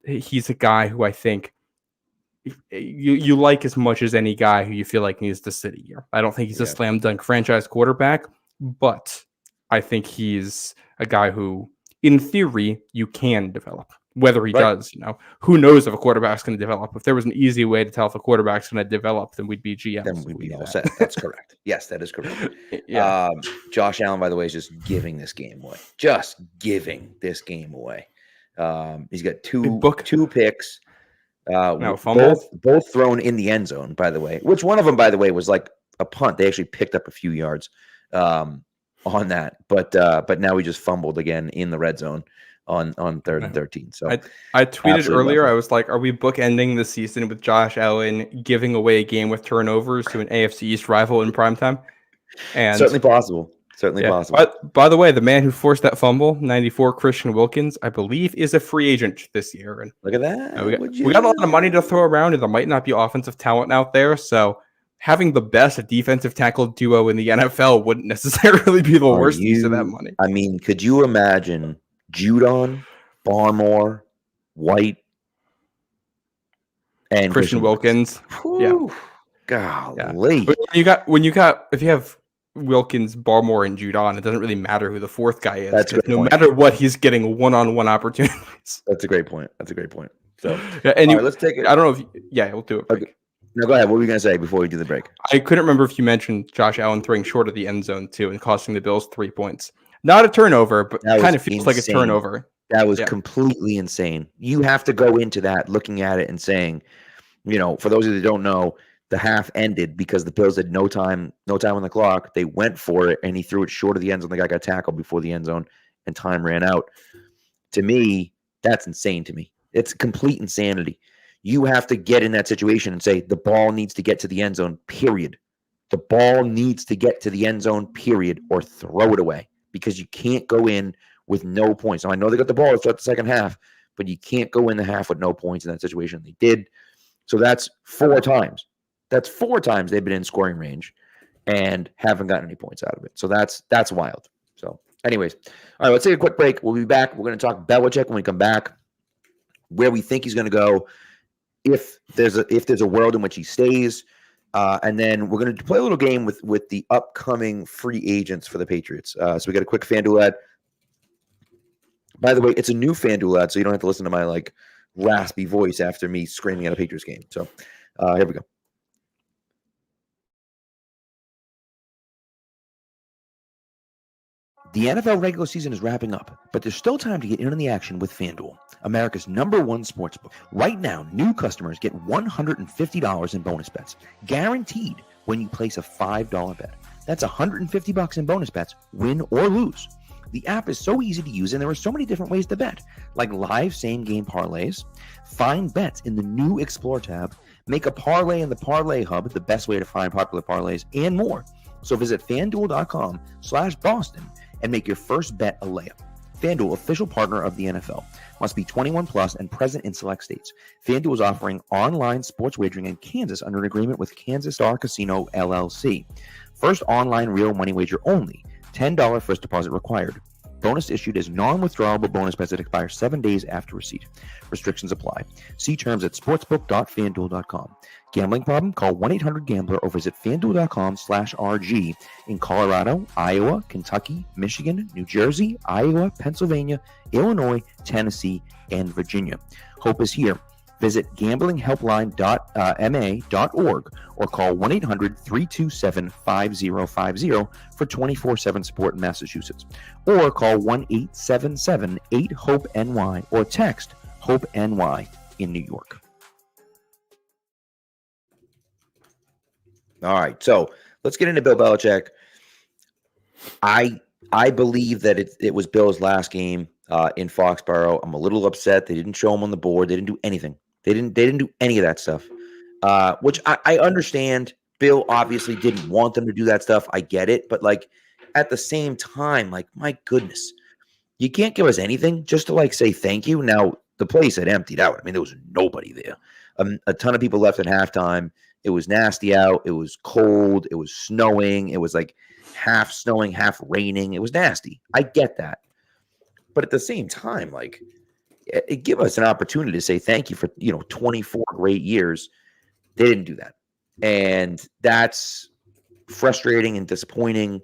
he's a guy who I think you like as much as any guy who you feel like needs to sit here. I don't think he's a slam dunk franchise quarterback, but I think he's a guy who, in theory, you can develop. Whether he does, who knows if a quarterback's going to develop. If there was an easy way to tell if a quarterback's going to develop, then we'd be GMs. Then we'd be all set. That's correct. Yes, that is correct. Josh Allen, by the way, is just giving this game away. Just giving this game away. He's got two picks. Both thrown in the end zone, by the way, which one of them, by the way, was like a punt. They actually picked up a few yards on that, but now he just fumbled again in the red zone on 3rd and 13. So I tweeted earlier, I was like, are we bookending the season with Josh Allen giving away a game with turnovers to an AFC East rival in primetime? And certainly possible. Possible. By the way, the man who forced that fumble, 94, Christian Wilkins, I believe, is a free agent this year. And look at that. We got a lot of money to throw around, and there might not be offensive talent out there. So having the best defensive tackle duo in the NFL wouldn't necessarily be the worst use of that money. I mean, could you imagine Judon, Barmore, White, and Christian Wilkins? Whew. Golly. Yeah. If you have Wilkins, Barmore, and Judon, it doesn't really matter who the fourth guy is. That's a no matter what, he's getting one-on-one opportunities. That's a great point. So let's take it. I don't know if we'll do it. Okay. No, go ahead. What were you going to say before we do the break? I couldn't remember if you mentioned Josh Allen throwing short of the end zone too and costing the Bills 3 points. Not a turnover, but kind of feels like a turnover. That was completely insane. You have to go into that looking at it and saying, for those of you that don't know, the half ended because the Bills had no time on the clock. They went for it, and he threw it short of the end zone. The guy got tackled before the end zone, and time ran out. To me, that's insane to me. It's complete insanity. You have to get in that situation and say, the ball needs to get to the end zone, period. The ball needs to get to the end zone, period, or throw it away, because you can't go in with no points. Now, I know they got the ball to start the second half, but you can't go in the half with no points in that situation. They did. So that's 4 times. That's 4 times they've been in scoring range and haven't gotten any points out of it. So that's wild. So anyways, all right, let's take a quick break. We'll be back. We're going to talk Belichick when we come back, where we think he's going to go, if there's a world in which he stays, and then we're going to play a little game with the upcoming free agents for the Patriots. So we got a quick FanDuel ad. By the way, it's a new FanDuel ad, so you don't have to listen to my raspy voice after me screaming at a Patriots game. So here we go. The NFL regular season is wrapping up, but there's still time to get in on the action with FanDuel, America's #1 sportsbook. Right now, new customers get $150 in bonus bets, guaranteed when you place a $5 bet. That's $150 in bonus bets, win or lose. The app is so easy to use, and there are so many different ways to bet, like live same-game parlays, find bets in the new Explore tab, make a parlay in the Parlay Hub, the best way to find popular parlays, and more. So visit FanDuel.com/Boston and make your first bet a layup. FanDuel, official partner of the NFL. Must be 21 plus and present in select states. FanDuel is offering online sports wagering in Kansas under an agreement with Kansas Star Casino, LLC. First online real money wager only. $10 first deposit required. Bonus issued as non-withdrawable bonus bets that expire 7 days after receipt. Restrictions apply. See terms at sportsbook.fanduel.com. Gambling problem? Call 1-800-GAMBLER or visit fanduel.com/RG in Colorado, Iowa, Kentucky, Michigan, New Jersey, Iowa, Pennsylvania, Illinois, Tennessee, and Virginia. Hope is here. Visit gamblinghelpline.ma.org or call 1-800-327-5050 for 24/7 support in Massachusetts. Or call 1-877-8-HOPE-NY or text HOPE-NY in New York. All right, so let's get into Bill Belichick. I believe that it was Bill's last game in Foxboro. I'm a little upset. They didn't show him on the board. They didn't do anything. They didn't do any of that stuff, which I understand. Bill obviously didn't want them to do that stuff. I get it. But, like, at the same time, like, my goodness, you can't give us anything just to, like, say thank you. Now, the place had emptied out. I mean, there was nobody there. A ton of people left at halftime. It was nasty out. It was cold. It was snowing. It was, like, half snowing, half raining. It was nasty. I get that. But at the same time, like, it give us an opportunity to say thank you for 24 great years. They didn't do that, and that's frustrating and disappointing.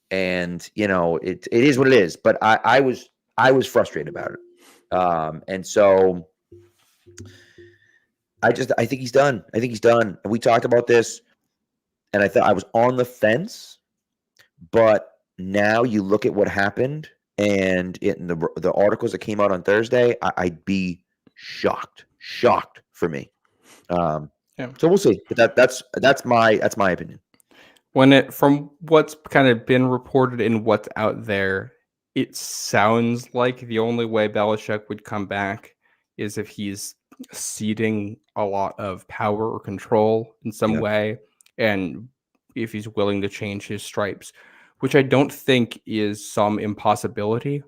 And it is what it is. But I was frustrated about it, and so I think he's done. I think he's done. And we talked about this, and I thought I was on the fence, but now you look at what happened. And in the articles that came out on Thursday, I'd be shocked for me. So we'll see. But that's my opinion. From what's kind of been reported and what's out there, it sounds like the only way Belichick would come back is if he's ceding a lot of power or control in some way, and if he's willing to change his stripes, which I don't think is some impossibility.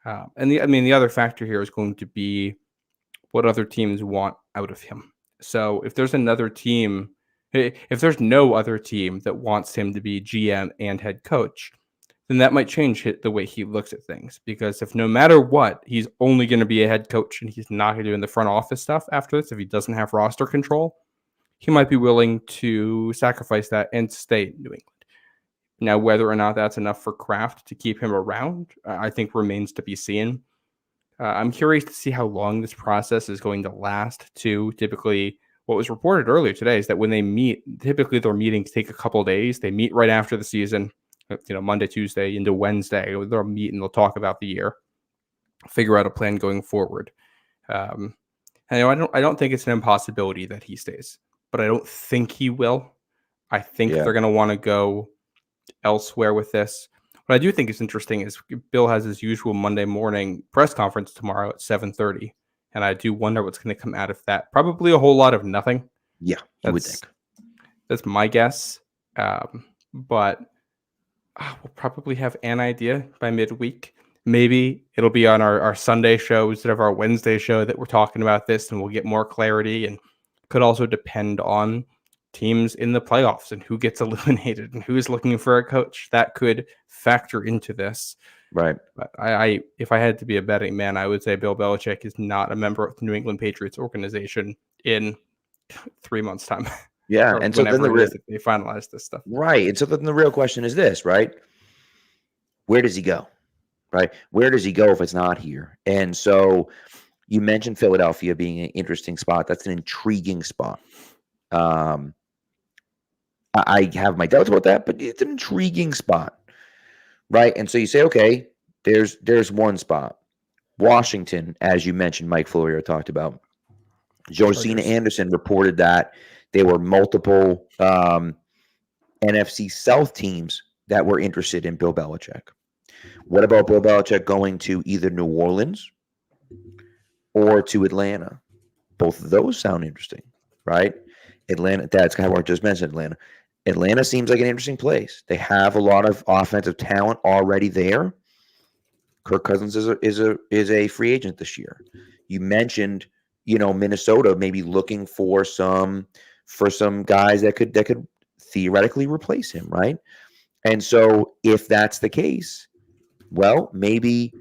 And the other factor here is going to be what other teams want out of him. So if there's no other team that wants him to be GM and head coach, then that might change the way he looks at things. Because if no matter what, he's only going to be a head coach and he's not going to do the front office stuff after this, if he doesn't have roster control, he might be willing to sacrifice that and stay in New England. Now, whether or not that's enough for Kraft to keep him around, I think remains to be seen. I'm curious to see how long this process is going to last, too. Typically, what was reported earlier today is that when they meet, typically their meetings take a couple of days. They meet right after the season, Monday, Tuesday into Wednesday. They'll meet and they'll talk about the year, figure out a plan going forward. I don't think it's an impossibility that he stays, but I don't think he will. I think they're going to want to go elsewhere with this. What I do think is interesting is Bill has his usual Monday morning press conference tomorrow at 7:30, and I do wonder what's going to come out of that. Probably a whole lot of nothing. Yeah, I would think. That's my guess. But we'll probably have an idea by midweek. Maybe it'll be on our Sunday show instead of our Wednesday show that we're talking about this, and we'll get more clarity. And could also depend on teams in the playoffs and who gets eliminated and who's looking for a coach. That could factor into this. Right. But if I had to be a betting man, I would say Bill Belichick is not a member of the New England Patriots organization in 3 months' time. Yeah. And so then they finalize this stuff. Right. And so then the real question is this, right? Where does he go? Right? Where does he go if it's not here? And so you mentioned Philadelphia being an interesting spot. That's an intriguing spot. I have my doubts about that, but it's an intriguing spot, right? And so you say, okay, there's one spot. Washington, as you mentioned, Mike Florio talked about. Josina Anderson reported that there were multiple NFC South teams that were interested in Bill Belichick. What about Bill Belichick going to either New Orleans or to Atlanta? Both of those sound interesting, right? Atlanta, that's kind of what I just mentioned, Atlanta. Atlanta seems like an interesting place. They have a lot of offensive talent already there. Kirk Cousins is a free agent this year. You mentioned, Minnesota maybe looking for some guys that could theoretically replace him, right? And so if that's the case, well, maybe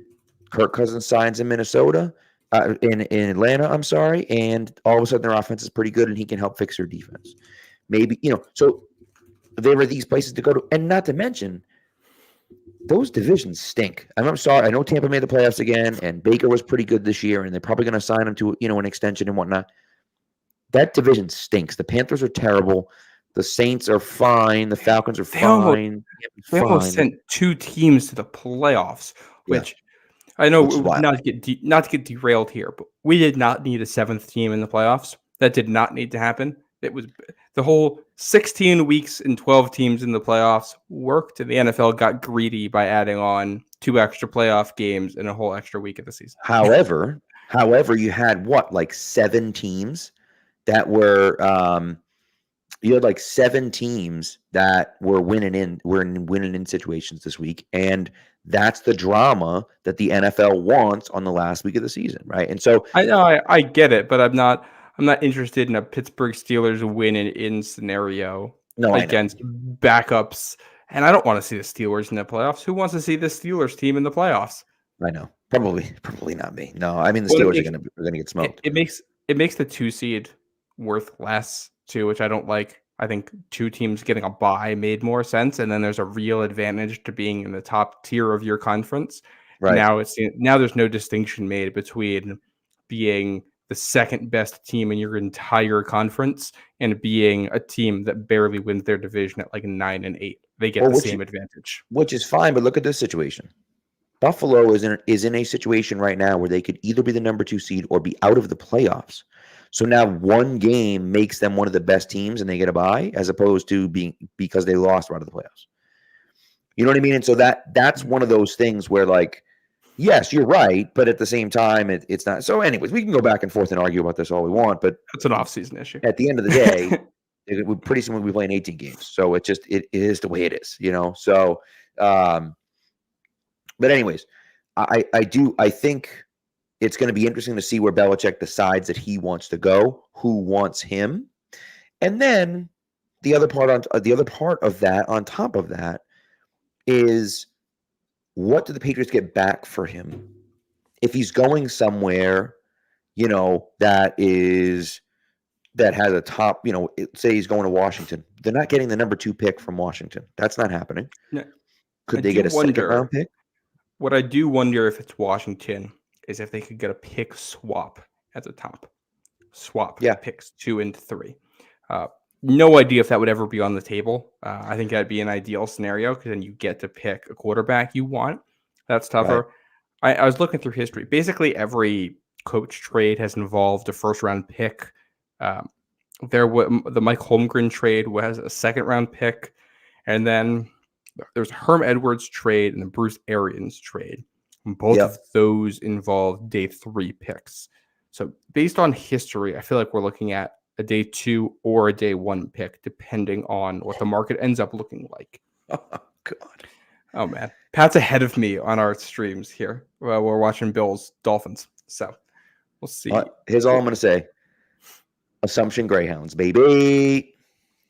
Kirk Cousins signs in Minnesota, in Atlanta, I'm sorry, and all of a sudden their offense is pretty good and he can help fix their defense. Maybe, so there were these places to go to, and not to mention, those divisions stink. I'm sorry. I know Tampa made the playoffs again, and Baker was pretty good this year, and they're probably going to sign him to, an extension and whatnot. That division stinks. The Panthers are terrible. The Saints are fine. The Falcons are fine. They almost sent 2 teams to the playoffs, which I know not to get derailed here, but we did not need a 7th team in the playoffs. That did not need to happen. It was the whole 16 weeks and 12 teams in the playoffs worked, and the NFL got greedy by adding on 2 extra playoff games and a whole extra week of the season. However, you had like 7 teams that were you had like 7 teams that were winning in situations this week, and that's the drama that the NFL wants on the last week of the season, right? And so I know I get it, but I'm not interested in a Pittsburgh Steelers win in scenario against backups, and I don't want to see the Steelers in the playoffs. Who wants to see the Steelers team in the playoffs? I know, probably not me. No, I mean the Steelers are going to get smoked. It makes the 2 seed worth less too, which I don't like. I think 2 teams getting a bye made more sense, and then there's a real advantage to being in the top tier of your conference. Right. Now there's no distinction made between being the second best team in your entire conference and being a team that barely wins their division at like 9-8. They get the same advantage, which is fine. But look at this situation. Buffalo is in a situation right now where they could either be the number 2 seed or be out of the playoffs. So now 1 game makes them one of the best teams and they get a bye, as opposed to because they lost out of the playoffs. You know what I mean? And so that's one of those things where, like, yes, you're right, but at the same time, it's not. So anyways, we can go back and forth and argue about this all we want, but it's an off-season issue. At the end of the day, pretty soon we'll be playing 18 games. So it is the way it is, you know? So, but anyways, I think it's going to be interesting to see where Belichick decides that he wants to go, who wants him. And then the other part of that, on top of that, is what do the Patriots get back for him? If he's going somewhere, you know, that has a top, you know, say he's going to Washington. They're not getting the number 2 pick from Washington. That's not happening. No. Could they get a second-round pick? What I do wonder if it's Washington is if they could get a pick swap at the top. Picks 2 and 3. No idea if that would ever be on the table. I think that'd be an ideal scenario because then you get to pick a quarterback you want. That's tougher. Right. I was looking through history. Basically, every coach trade has involved a first-round pick. The Mike Holmgren trade was a second-round pick, and then there's Herm Edwards trade and the Bruce Arians trade. Both of those involve day 3 picks. So based on history, I feel like we're looking at a day 2 or a day 1 pick, depending on what the market ends up looking like. Oh, God. Oh, man. Pat's ahead of me on our streams here. Well, we're watching Bills Dolphins. So we'll see. Here's all I'm going to say. Assumption Greyhounds, baby.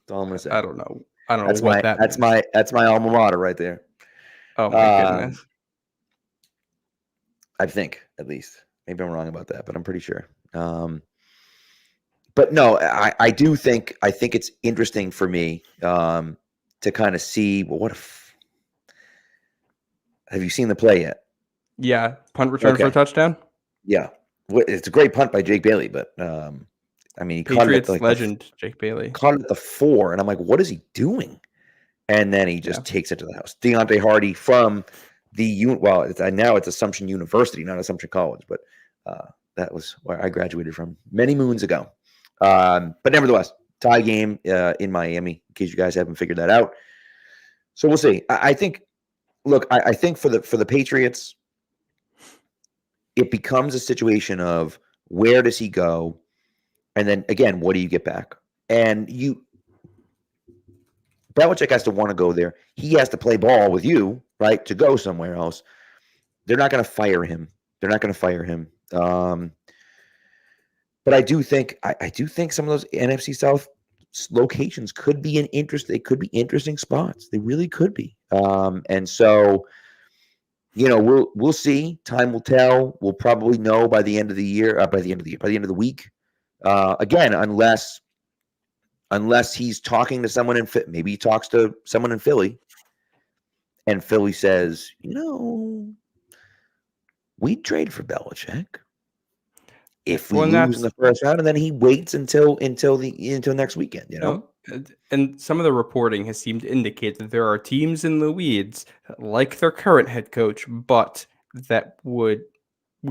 That's all I'm going to say. I don't know what that means. That's my alma mater right there. Oh, my goodness. I think, at least. Maybe I'm wrong about that, but I'm pretty sure. But no, I do think it's interesting for me to kind of see, well, have you seen the play yet? Yeah, punt return for a touchdown. Yeah, it's a great punt by Jake Bailey, but I mean, he Patriots legend Jake Bailey caught it at the 4, and I'm like, what is he doing? And then he just takes it to the house. Deontay Hardy from now it's Assumption University, not Assumption College, but that was where I graduated from many moons ago. But nevertheless, tie game in Miami, in case you guys haven't figured that out. So we'll see. I think for the Patriots, it becomes a situation of where does he go? And then again, what do you get back? And Belichick has to want to go there. He has to play ball with you, right, to go somewhere else. They're not going to fire him. But I do think some of those NFC South locations could be they could be interesting spots. They really could be. And so, you know, we'll see. Time will tell. We'll probably know by the end of the year. By the end of the week. Again, unless he's talking to someone maybe he talks to someone in Philly, and Philly says, you know, we'd trade for Belichick. if we lose in the first round, and then he waits until next weekend, you know? And some of the reporting has seemed to indicate that there are teams in the weeds, like their current head coach, but that would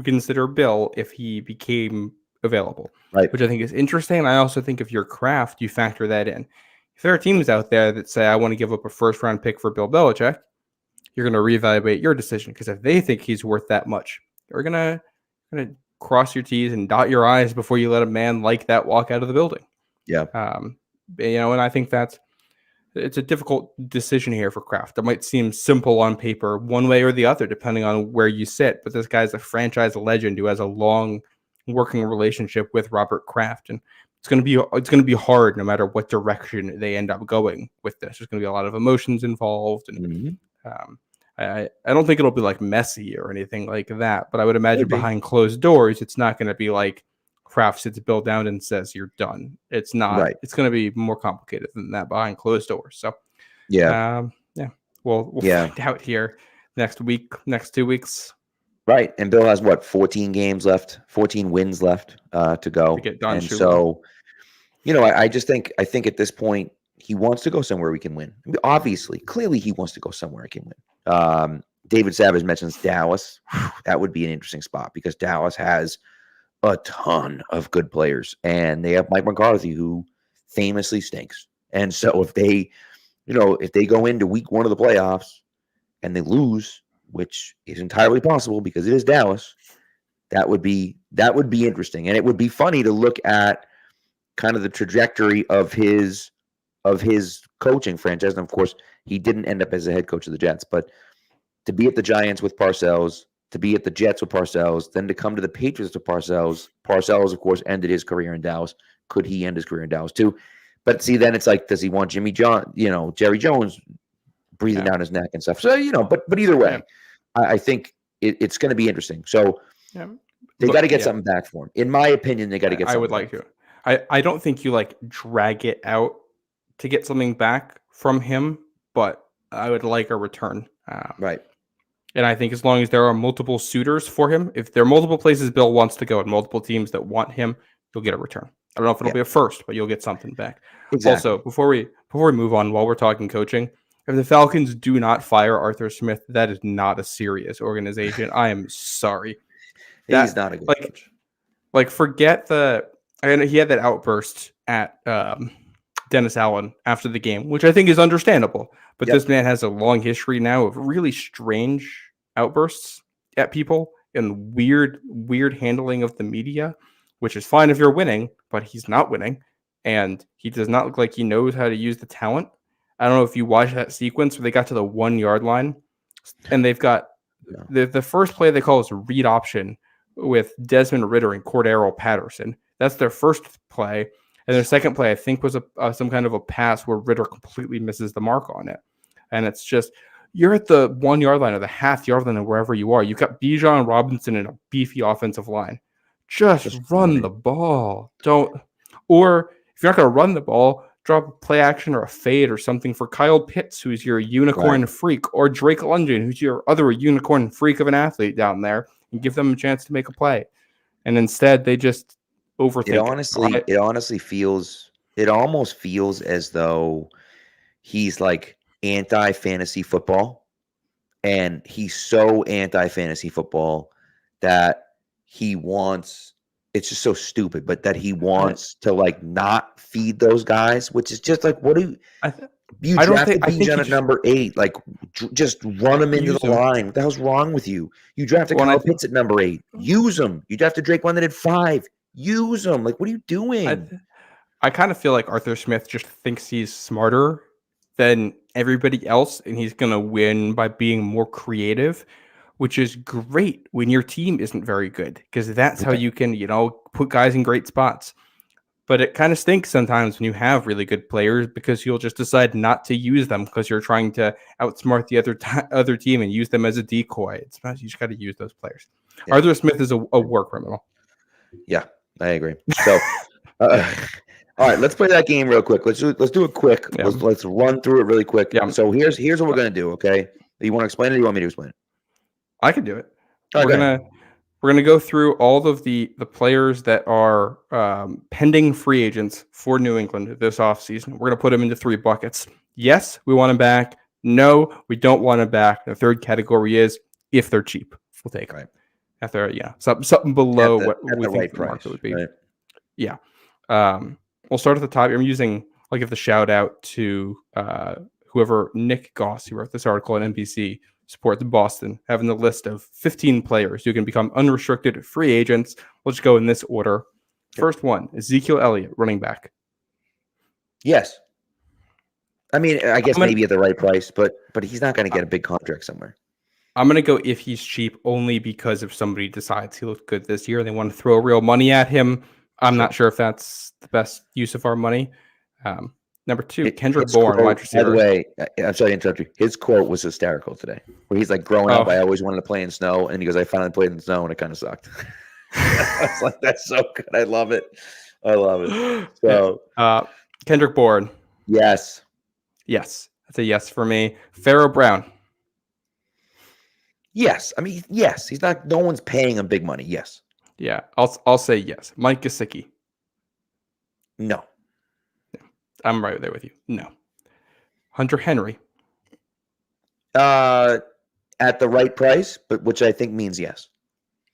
consider Bill if he became available, right? Which I think is interesting. And I also think if you're Kraft, you factor that in. If there are teams out there that say, I want to give up a first-round pick for Bill Belichick, you're going to reevaluate your decision, because if they think he's worth that much, you're going to cross your T's and dot your I's before you let a man like that walk out of the building. Yeah. And I think it's a difficult decision here for Kraft. It might seem simple on paper, one way or the other, depending on where you sit. But this guy's a franchise legend who has a long working relationship with Robert Kraft, and it's going to be hard no matter what direction they end up going with this. There's going to be a lot of emotions involved, and I don't think it'll be like messy or anything like that. But I would imagine behind closed doors, it's not going to be like Kraft sits Bill down and says you're done. It's not. Right. It's going to be more complicated than that behind closed doors. So we'll find out here next 2 weeks. Right, and Bill has 14 games left, 14 wins left to go. To get done. And so, I think at this point he wants to go somewhere we can win. I mean, obviously, clearly he wants to go somewhere he can win. David Savage mentions Dallas. That would be an interesting spot because Dallas has a ton of good players, and they have Mike McCarthy, who famously stinks. And so if they go into week 1 of the playoffs and they lose, which is entirely possible because it is Dallas, that would be interesting. And it would be funny to look at kind of the trajectory of his coaching franchise. And of course, he didn't end up as a head coach of the Jets, but to be at the Giants with Parcells, to be at the Jets with Parcells, then to come to the Patriots with Parcells. Parcells, of course, ended his career in Dallas. Could he end his career in Dallas too? But see, then it's like, does he want Jerry Jones breathing down his neck and stuff? So, but either way, I think it's going to be interesting. So they got to get something back for him. In my opinion, they got to get something. I would like to. I don't think you drag it out to get something back from him, but I would like a return. Right. And I think as long as there are multiple suitors for him, if there are multiple places Bill wants to go and multiple teams that want him, you'll get a return. I don't know if it'll be a first, but you'll get something back. Exactly. Also, before we move on, while we're talking coaching, if the Falcons do not fire Arthur Smith, that is not a serious organization. I am sorry. He's not a good coach. Forget he had that outburst at Dennis Allen after the game, which I think is understandable. But this man has a long history now of really strange outbursts at people and weird handling of the media, which is fine if you're winning, but he's not winning. And he does not look like he knows how to use the talent. I don't know if you watched that sequence where they got to the 1 yard line and they've got the first play they call is a read option with Desmond Ridder and Cordero Patterson. That's their first play. And their second play, I think, was some kind of a pass where Ridder completely misses the mark on it. And it's just, you're at the 1 yard line or the half yard line or wherever you are. You've got Bijan Robinson and a beefy offensive line. Just run the ball. Or if you're not going to run the ball, drop a play action or a fade or something for Kyle Pitts, who's your unicorn freak, or Drake London, who's your other unicorn freak of an athlete down there, and give them a chance to make a play. And instead, they just overthink it almost feels as though he's anti-fantasy football, and he's so anti-fantasy football that he wants, it's just so stupid, but that he wants to not feed those guys, which is just what do you drafted Bijan at number 8, just run him into the line. What the hell's wrong with you? You drafted Kyle Pitts at number 8, use him. You drafted Drake London at 5, use him. What are you doing? I kind of feel like Arthur Smith just thinks he's smarter than everybody else, and he's going to win by being more creative, which is great when your team isn't very good, because that's how you can, put guys in great spots. But it kind of stinks sometimes when you have really good players, because you'll just decide not to use them because you're trying to outsmart the other team and use them as a decoy. It's not, you just got to use those players. Yeah. Arthur Smith is a war criminal. Yeah, I agree. So, all right, let's play that game real quick. Let's do it quick. Yeah. Let's run through it really quick. Yeah. So here's what we're gonna do. Okay, you want to explain it? Or you want me to explain it? I can do it. We're gonna We're going to go through all of the players that are pending free agents for New England this offseason. We're going to put them into 3 buckets. Yes, we want them back. No, we don't want them back. The third category is if they're cheap. We'll take them. If they're, something below what we think the market would be. Right? Yeah. We'll start at the top. I'm using, I'll give the shout out to whoever, Nick Goss, who wrote this article on NBC, Sports Boston, having the list of 15 players who can become unrestricted free agents. We'll just go in this order. First one, Ezekiel Elliott, running back. Yes. I mean, I guess maybe at the right price, but he's not going to get a big contract somewhere. I'm going to go if he's cheap, only because if somebody decides he looked good this year and they want to throw real money at him, I'm not sure if that's the best use of our money. Number 2, Kendrick Bourne, wide receiver. By the way, I'm sorry to interrupt you. His quote was hysterical today, where he's like, growing up, I always wanted to play in snow. And he goes, I finally played in snow, and it kind of sucked. I was like, that's so good. I love it. So, Kendrick Bourne. Yes. Yes. That's a yes for me. Pharaoh Brown. Yes. I mean, yes. He's not, no one's paying him big money. Yes. Yeah. I'll say yes. Mike Gesicki. No. I'm right there with you. No. Hunter Henry. At the right price, but which I think means yes.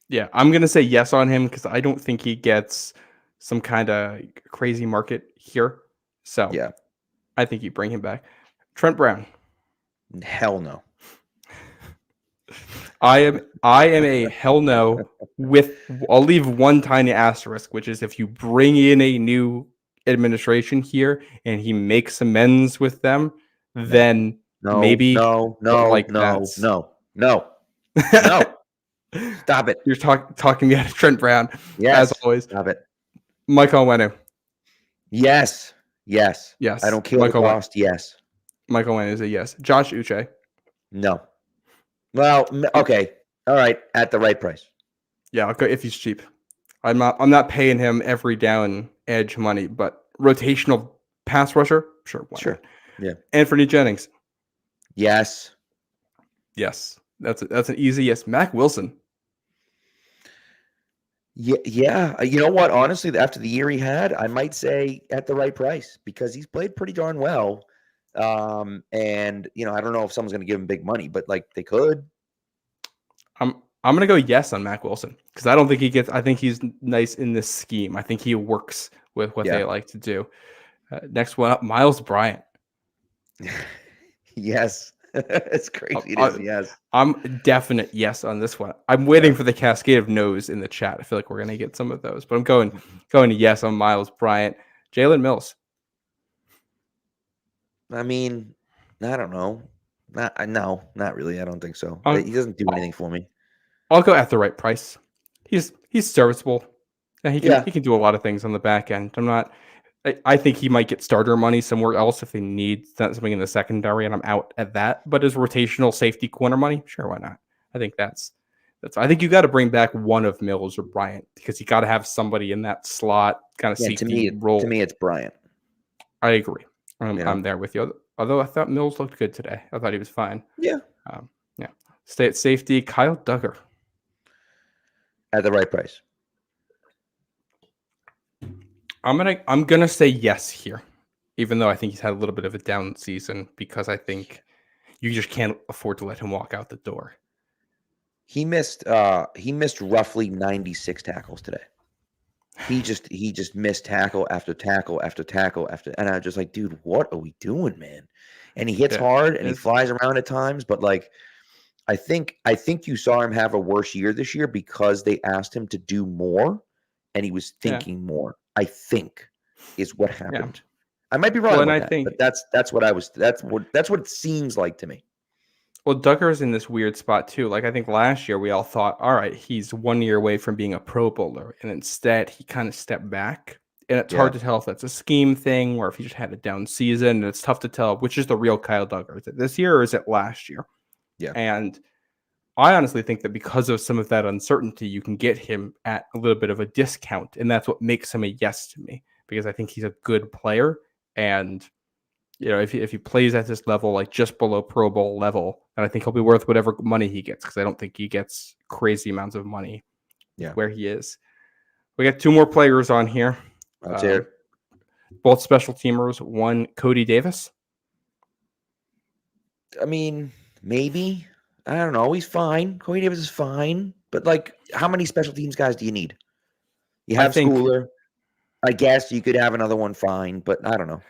Yeah, I'm going to say yes on him because I don't think he gets some kind of crazy market here. So yeah, I think you bring him back. Trent Brown. Hell no. I am a hell no I'll leave one tiny asterisk, which is if you bring in a new administration here and he makes amends with them, then maybe no. Stop it. You're talking me out of Trent Brown. Yes. As always. Stop it. Michael Onwenu. Yes. I don't care what cost. Yes. Michael Onwenu is a yes. Josh Uche. No. Well, okay. All right. At the right price. Yeah, I'll go if he's cheap. I'm not paying him every down edge money, but rotational pass rusher, sure. Sure. Yeah. Anthony Jennings. Yes. That's an easy yes. Mac Wilson. Yeah. You know what? Honestly, after the year he had, I might say at the right price because he's played pretty darn well. And I don't know if someone's going to give him big money, but like they could. I'm going to go yes on Mac Wilson because I don't think he gets. I think he's nice in this scheme. I think he works with what they like to do. Next one up, Miles Bryant. Yes. It's crazy. Yes. I'm definite yes on this one. I'm waiting for the cascade of no's in the chat. I feel like we're going to get some of those, but I'm going to yes on Miles Bryant. Jalen Mills. I mean, I don't know. Not really. I don't think so. He doesn't do anything for me. I'll go at the right price. He's serviceable. And he can do a lot of things on the back end. I think he might get starter money somewhere else if they need something in the secondary, and I'm out at that. But as rotational safety corner money, sure, why not? I think that's. I think you got to bring back one of Mills or Bryant because you got to have somebody in that slot kind of safety role. To me, it's Bryant. I agree. I'm there with you. Although I thought Mills looked good today. I thought he was fine. Yeah. Stay at safety. Kyle Duggar. At the right price. I'm gonna say yes here, even though I think he's had a little bit of a down season because I think you just can't afford to let him walk out the door. He missed roughly 96 tackles today. He just missed tackle after tackle after tackle after, and I was just like, dude, what are we doing, man? And he hits hard and he flies around at times, but like, I think you saw him have a worse year this year because they asked him to do more, and he was thinking more. I think is what happened. I might be wrong, but that's what it seems like to me. Well, Duggar's in this weird spot too. Like I think last year we all thought, all right, he's 1 year away from being a Pro Bowler, and instead he kind of stepped back. And it's hard to tell if that's a scheme thing or if he just had a down season. And it's tough to tell which is the real Kyle Duggar. Is it this year or is it last year? Yeah. And I honestly think that because of some of that uncertainty, you can get him at a little bit of a discount. And that's what makes him a yes to me, because I think he's a good player. And, if he plays at this level, like just below Pro Bowl level, then I think he'll be worth whatever money he gets, because I don't think he gets crazy amounts of money Yeah. where he is. We got two more players on here. Let's hear it. Both special teamers. One, Cody Davis. I mean, maybe. I don't know. He's fine. Cody Davis is fine. But, like, how many special teams guys do you need? You have Schooler. I guess you could have another one fine, but I don't know.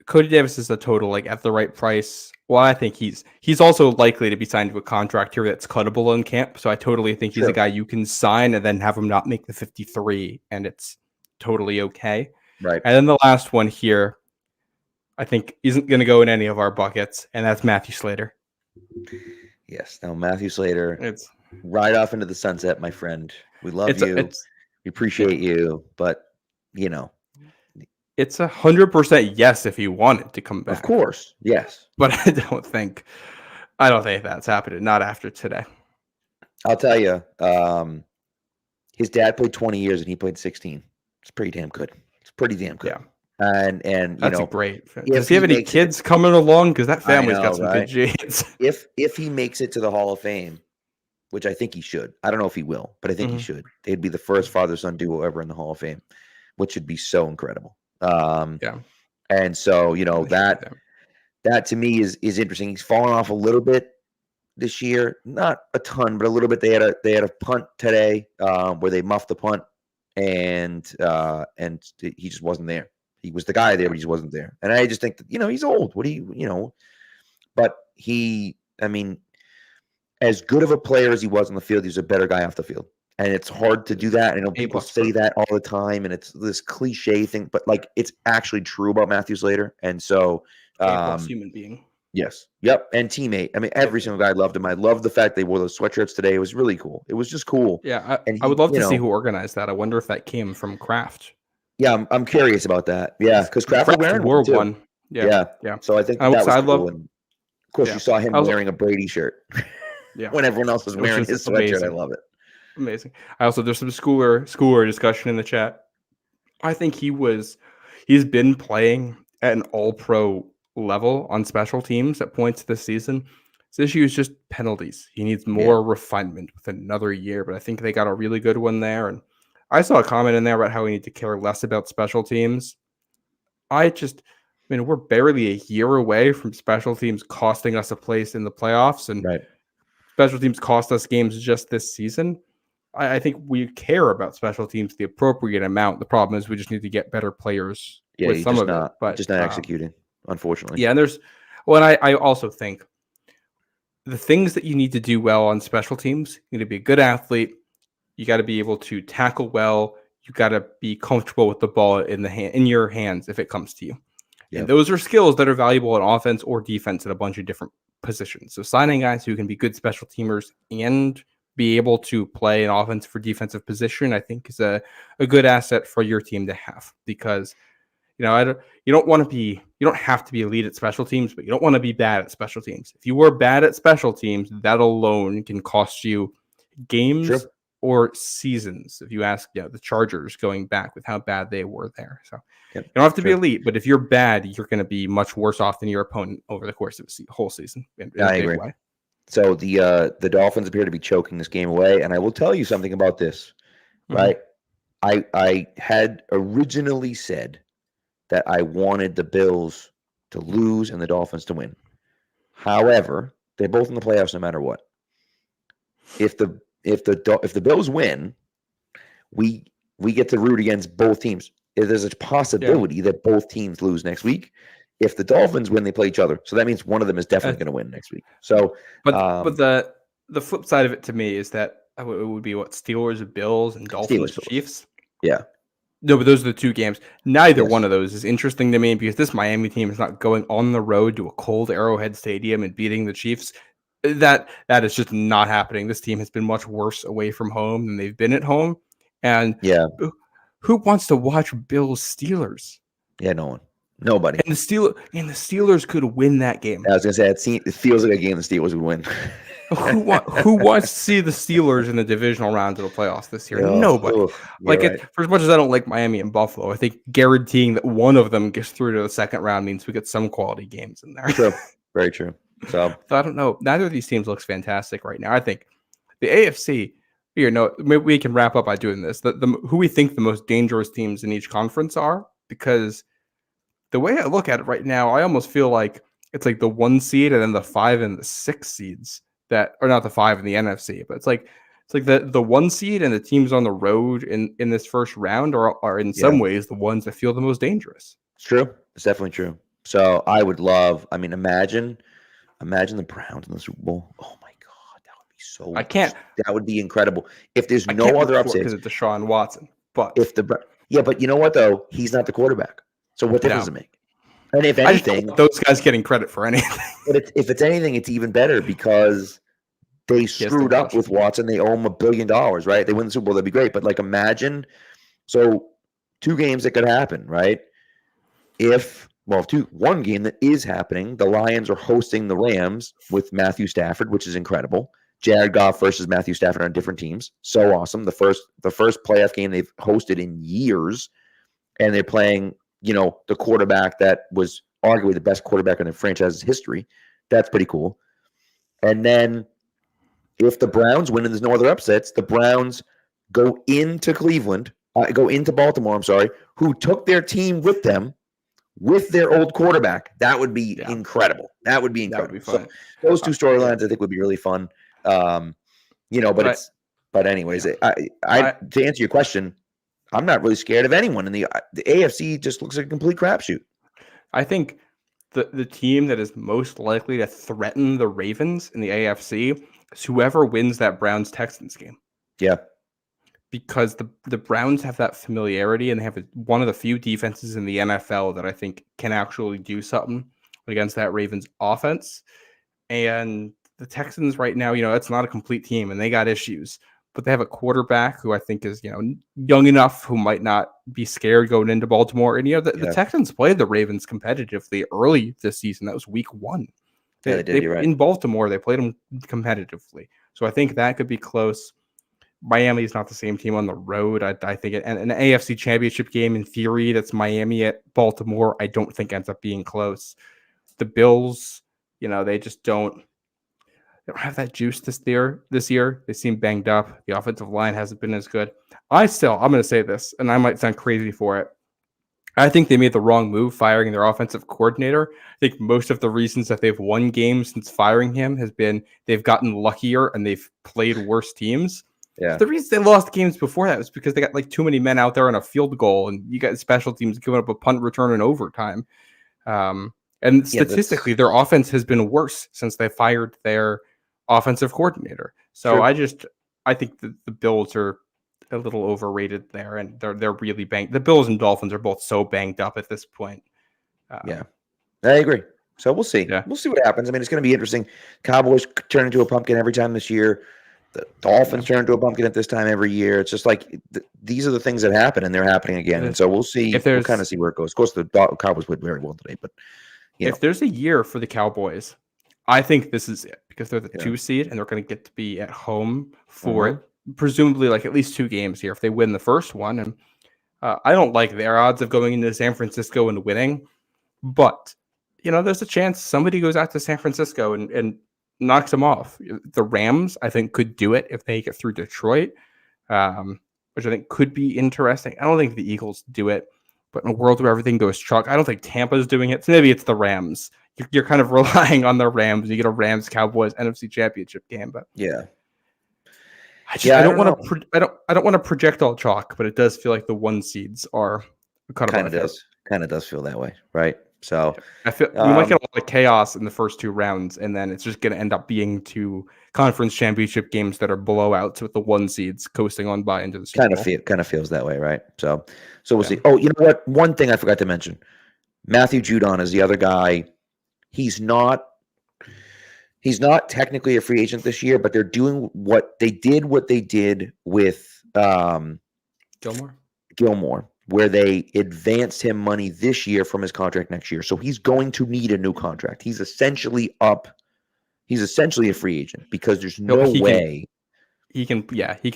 Cody Davis is a total, like, at the right price. Well, I think he's also likely to be signed to a contract here that's cuttable in camp. So I totally think he's a guy you can sign and then have him not make the 53, and it's totally okay. Right. And then the last one here, I think isn't going to go in any of our buckets, and that's Matthew Slater. Yes. Now, Matthew Slater, it's right off into the sunset, my friend. We love you. We appreciate you, but, you know. It's 100% yes if he wanted to come back. Of course, yes. But I don't think that's happening. Not after today. I'll tell you, his dad played 20 years and he played 16. It's pretty damn good. It's pretty damn good. Yeah. And you that's know, great. Does he have any kids coming along? Because that family's got some good genes. If he makes it to the Hall of Fame, which I think he should. I don't know if he will, but I think he should. They'd be the first father-son duo ever in the Hall of Fame, which would be so incredible. And so, you know, that to me is interesting. He's fallen off a little bit this year, not a ton, but a little bit. They had a punt today where they muffed the punt, and he just wasn't there. He was the guy there, but he just wasn't there. And I just think that, you know, he's old. But I mean, as good of a player as he was on the field, he was a better guy off the field. And it's hard to do that. I know people say that all the time, and it's this cliche thing, but, like, it's actually true about Matthew Slater. And so, human being. Yes. Yep. And teammate. I mean, every single guy loved him. I loved the fact they wore those sweatshirts today. It was really cool. It was just cool. Yeah. I would love to see who organized that. I wonder if that came from Kraft. Yeah. I'm curious about that. Yeah. Because Kraft wore one. Yeah. So I think that was cool. And of course, you saw him wearing a Brady shirt. Yeah. When everyone else was wearing his sweatshirt. Amazing. I love it. Amazing. There's some schooler discussion in the chat. I think he's been playing at an all-pro level on special teams at points this season. His issue is just penalties. He needs more refinement with another year, but I think they got a really good one there. And I saw a comment in there about how we need to care less about special teams. We're barely a year away from special teams costing us a place in the playoffs, and special teams cost us games just this season. I think we care about special teams the appropriate amount. The problem is we just need to get better players with some of it, but just not executing, unfortunately. Yeah, and I also think the things that you need to do well on special teams, you need to be a good athlete. You got to be able to tackle well. You got to be comfortable with the ball in your hands if it comes to you. Yep. And those are skills that are valuable in offense or defense at a bunch of different positions. So signing guys who can be good special teamers and be able to play an offense for defensive position, I think is a good asset for your team to have, because, you don't have to be elite at special teams, but you don't want to be bad at special teams. If you were bad at special teams, that alone can cost you games or seasons. If you ask the Chargers going back with how bad they were there. So you don't have to be elite, but if you're bad, you're going to be much worse off than your opponent over the course of a whole season. I agree. Way. So the Dolphins appear to be choking this game away, and I will tell you something about this, right? I had originally said that I wanted the Bills to lose and the Dolphins to win. However, they're both in the playoffs no matter what. If the Bills win, we get to root against both teams. There's a possibility that both teams lose next week. If the Dolphins win, they play each other. So that means one of them is definitely going to win next week. So, but the flip side of it to me is that it would be Steelers, Bills, and Dolphins, Chiefs. Yeah. No, but those are the two games. Neither one of those is interesting to me, because this Miami team is not going on the road to a cold Arrowhead Stadium and beating the Chiefs. That is just not happening. This team has been much worse away from home than they've been at home. And who wants to watch Bills Steelers? Yeah, no one. Nobody. And the Steelers could win that game. I was gonna say it feels like a game the Steelers would win. Who wants to see the Steelers in the divisional round of the playoffs this year? Nobody. For as much as I don't like Miami and Buffalo, I think guaranteeing that one of them gets through to the second round means we get some quality games in there. True. Very true. So I don't know. Neither of these teams looks fantastic right now. I think the AFC maybe we can wrap up by doing this. Who we think the most dangerous teams in each conference are, because the way I look at it right now, I almost feel like it's like the 1 seed and then the 5 and the 6 seeds that are not the 5 in the NFC, but it's like the 1 seed and the teams on the road in this first round are in some ways the ones that feel the most dangerous. It's true. It's definitely true. So I would love. I mean, imagine the Browns in the Super Bowl. Oh my God, that would be so. That would be incredible. If there's no other upsets, because it's Deshaun Watson. But but you know what though? He's not the quarterback. So what difference does it make? And if anything, those guys getting credit for anything. But if it's anything, it's even better because they screwed up with Watson. They owe him $1 billion, right? They win the Super Bowl, that'd be great. But like, imagine, so 2 games that could happen, right? One game that is happening. The Lions are hosting the Rams with Matthew Stafford, which is incredible. Jared Goff versus Matthew Stafford on different teams. So awesome. The first playoff game they've hosted in years, and they're playing, the quarterback that was arguably the best quarterback in the franchise's history. That's pretty cool. And then if the Browns win and there's no other upsets, the Browns go into Baltimore, I'm sorry, who took their team with them with their old quarterback. That would be incredible. That would be incredible. That would be fun. So those 2 storylines I think would be really fun. But anyways, to answer your question, I'm not really scared of anyone. And the AFC just looks like a complete crapshoot. I think the team that is most likely to threaten the Ravens in the AFC is whoever wins that Browns-Texans game. Yeah. Because the Browns have that familiarity, and they have one of the few defenses in the NFL that I think can actually do something against that Ravens offense. And the Texans right now, it's not a complete team, and they got issues. But they have a quarterback who I think is, young enough, who might not be scared going into Baltimore. And, the Texans played the Ravens competitively early this season. That was week 1. They did, you're right. In Baltimore, they played them competitively. So I think that could be close. Miami is not the same team on the road. I think an AFC championship game, in theory, that's Miami at Baltimore, I don't think ends up being close. The Bills, they just don't have that juice this year. They seem banged up. The offensive line hasn't been as good. I'm going to say this, and I might sound crazy for it. I think they made the wrong move firing their offensive coordinator. I think most of the reasons that they've won games since firing him has been they've gotten luckier and they've played worse teams. Yeah. The reason they lost games before that was because they got like too many men out there on a field goal, and you got special teams giving up a punt return in overtime. And statistically, their offense has been worse since they fired their offensive coordinator. So I think the Bills are a little overrated there, and they're really banged. The Bills and Dolphins are both so banged up at this point. I agree. So we'll see. Yeah. We'll see what happens. I mean, it's going to be interesting. Cowboys turn into a pumpkin every time this year. The Dolphins turn into a pumpkin at this time every year. It's just like these are the things that happen, and they're happening again. And so we'll see. We'll kind of see where it goes. Of course, the Cowboys played very well today, but if there's a year for the Cowboys, I think this is it, because they're the 2 seed and they're going to get to be at home for presumably like at least 2 games here if they win the first one. And I don't like their odds of going into San Francisco and winning, but there's a chance somebody goes out to San Francisco and knocks them off. The Rams, I think, could do it if they get through Detroit, which I think could be interesting. I don't think the Eagles do it, but in a world where everything goes chalk, I don't think Tampa's doing it. So maybe it's the Rams. You're kind of relying on the Rams. You get a Rams-Cowboys NFC Championship game, but I don't want to project all chalk, but it does feel like the 1 seeds are kind of does feel that way, right? So I feel we might get a lot of chaos in the first 2 rounds, and then it's just going to end up being 2 conference championship games that are blowouts with the 1 seeds coasting on by into the Super Bowl. Kind of feels that way, right? So we'll see. Oh, you know what? One thing I forgot to mention: Matthew Judon is the other guy. He's not technically a free agent this year, but they're doing what they did with Gilmore, where they advanced him money this year from his contract next year. So he's going to need a new contract. He's essentially a free agent because there's no way he can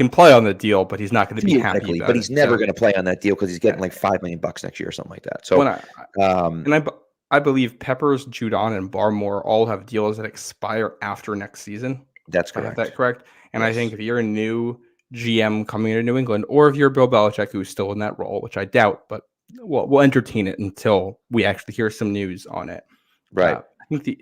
play on the deal, but he's not going to be happy about but he's never going to play on that deal because he's getting like $5 million next year or something like that. So I believe Peppers, Judon, and Barmore all have deals that expire after next season. That's correct. I have that correct. And yes. I think if you're a new GM coming into New England, or if you're Bill Belichick, who's still in that role, which I doubt, but we'll entertain it until we actually hear some news on it. Right. I think the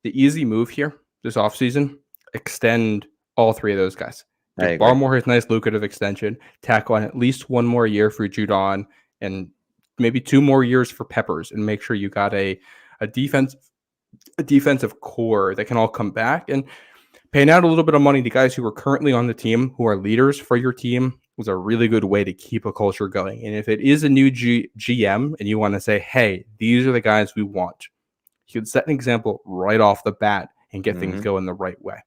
easy move here this offseason, extend all three of those guys. Give Barmore his nice lucrative extension, tack on at least one more year for Judon, and maybe 2 more years for Peppers, and make sure you got a defensive core that can all come back. And paying out a little bit of money to guys who are currently on the team, who are leaders for your team, was a really good way to keep a culture going. And if it is a new GM and you want to say, hey, these are the guys we want, you could set an example right off the bat and get things going the right way.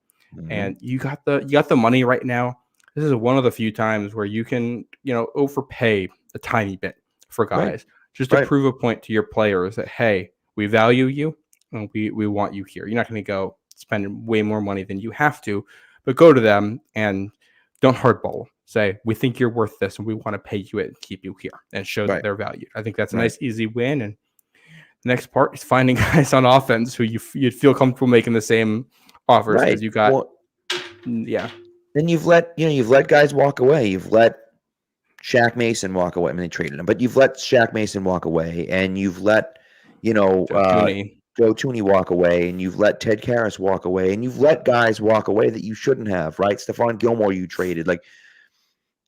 And you got the money right now. This is one of the few times where you can, overpay a tiny bit for guys just to prove a point to your players that, hey, we value you and we want you here. You're not going to go spend way more money than you have to, but go to them and don't hardball. Say, we think you're worth this and we want to pay you it and keep you here and show that they're valued. I think that's a nice, easy win. And the next part is finding guys on offense who you'd feel comfortable making the same offers as you got. Well, then you've let guys walk away. You've let Shaq Mason walk away. I mean, they traded him, but you've let Shaq Mason walk away, and you've let Joe Tooney walk away, and you've let Ted Karras walk away, and you've let guys walk away that you shouldn't have. Right, Stephon Gilmore, you traded. Like,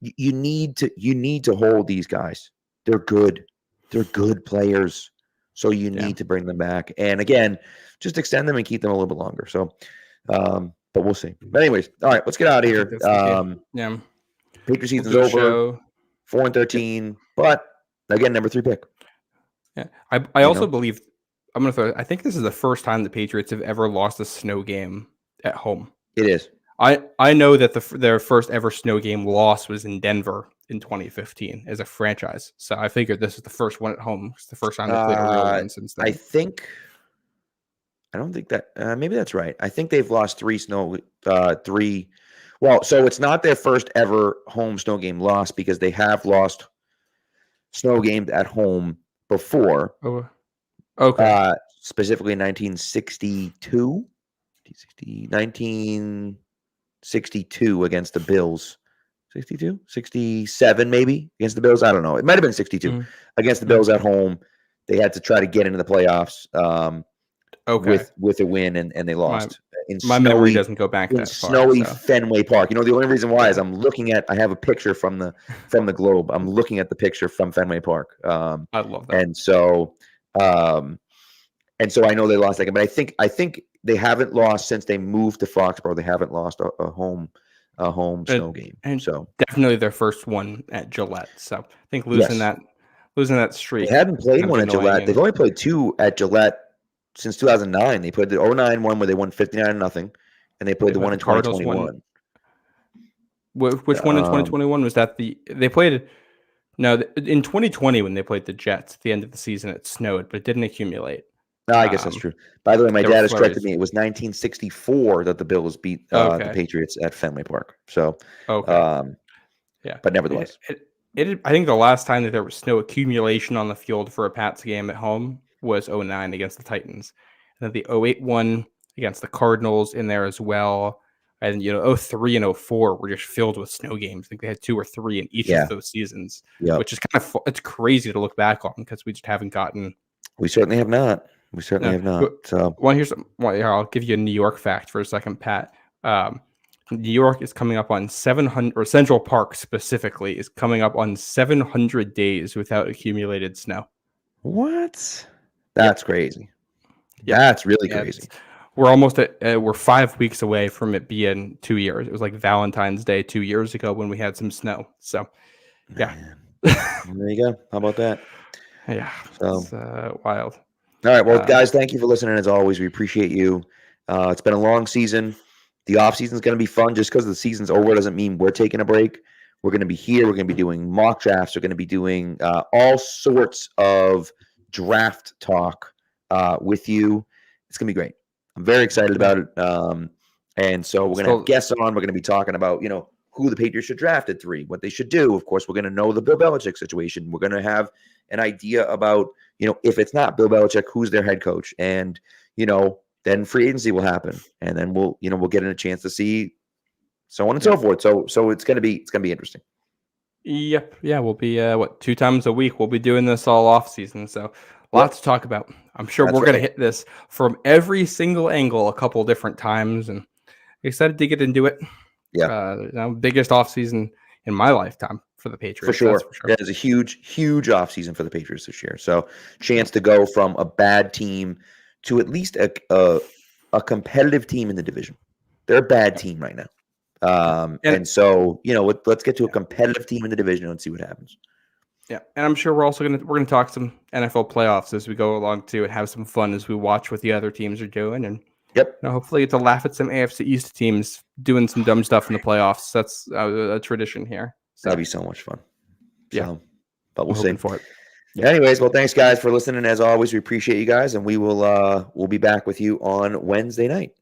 you need to hold these guys. They're good. They're good players. So you need to bring them back. And again, just extend them and keep them a little bit longer. So, but we'll see. But anyways, all right, let's get out of here. Patriots season's over. 4-13, but again, number 3 pick. Yeah, I also believe I think this is the first time the Patriots have ever lost a snow game at home. It is. I know that their first ever snow game loss was in Denver in 2015 as a franchise. So I figured this is the first one at home. It's the first time they played a real one since then. I don't think that maybe that's right. I think they've lost 3 Well, so it's not their first ever home snow game loss, because they have lost snow games at home before. Oh, okay. Specifically 1962 against the Bills. 67 maybe against the Bills. I don't know. It might have been 62 against the Bills at home. They had to try to get into the playoffs with a win, and they lost. My memory doesn't go back that far. Snowy Fenway Park. The only reason why is I have a picture from the Globe. I'm looking at the picture from Fenway Park. I love that. And so I know they lost that game, but I think they haven't lost since they moved to Foxboro. They haven't lost a home snow game. And so definitely their first one at Gillette. So I think losing that streak. They haven't played one at Gillette. They've only played 2 at Gillette since 2009. They played the 2009 one where they won 59-0, and they played the one in 2021. Which one in 2021 was that? They played in 2020 when they played the Jets at the end of the season. It snowed, but it didn't accumulate. No, I guess that's true. By the way, my dad has corrected me. It was 1964 that the Bills beat the Patriots at Fenway Park. So, but nevertheless, I think the last time that there was snow accumulation on the field for a Pats game at home was 2009 against the Titans, and then the 2008 one against the Cardinals in there as well. And 2003 and 2004 were just filled with snow games. I think they had 2 or 3 in each of those seasons, which is kind of it's crazy to look back on, because we just haven't gotten. We certainly have not. So, I'll give you a New York fact for a second, Pat. New York is coming up on 700, or Central Park specifically is coming up on 700 days without accumulated snow. What? That's crazy. That's really crazy. We're almost we're 5 weeks away from it being 2 years. It was like Valentine's Day 2 years ago when we had some snow. So, there you go. How about that? Yeah, it's wild. All right, well, guys, thank you for listening. As always, we appreciate you. It's been a long season. The offseason is going to be fun. Just because the season's over doesn't mean we're taking a break. We're going to be here. We're going to be doing mock drafts. We're going to be doing all sorts of draft talk with you. It's going to be great. I'm very excited about it. And so we're going to have guests on. We're going to be talking about, who the Patriots should draft at 3, what they should do. Of course, we're going to know the Bill Belichick situation. We're going to have an idea about, if it's not Bill Belichick, who's their head coach. And, then free agency will happen. And then we'll get in a chance to see so on and so forth. So it's gonna be interesting. Yep. Yeah, we'll be 2 times a week. We'll be doing this all off season. So lots to talk about. I'm sure we're going to hit this from every single angle a couple different times, and excited to get into it. Yeah. Biggest off season in my lifetime for the Patriots. For sure. That is a huge off season for the Patriots this year. So chance to go from a bad team to at least a competitive team in the division. They're a bad team right now. And so, let's get to a competitive team in the division and see what happens. Yeah, and I'm sure we're gonna talk some NFL playoffs as we go along too, and have some fun as we watch what the other teams are doing, and hopefully get to laugh at some AFC East teams doing some dumb stuff in the playoffs. That's a tradition here. So that'd be so much fun. Yeah, but we'll see for it. Yeah. Anyways, well, thanks guys for listening. As always, we appreciate you guys, and we'll be back with you on Wednesday night.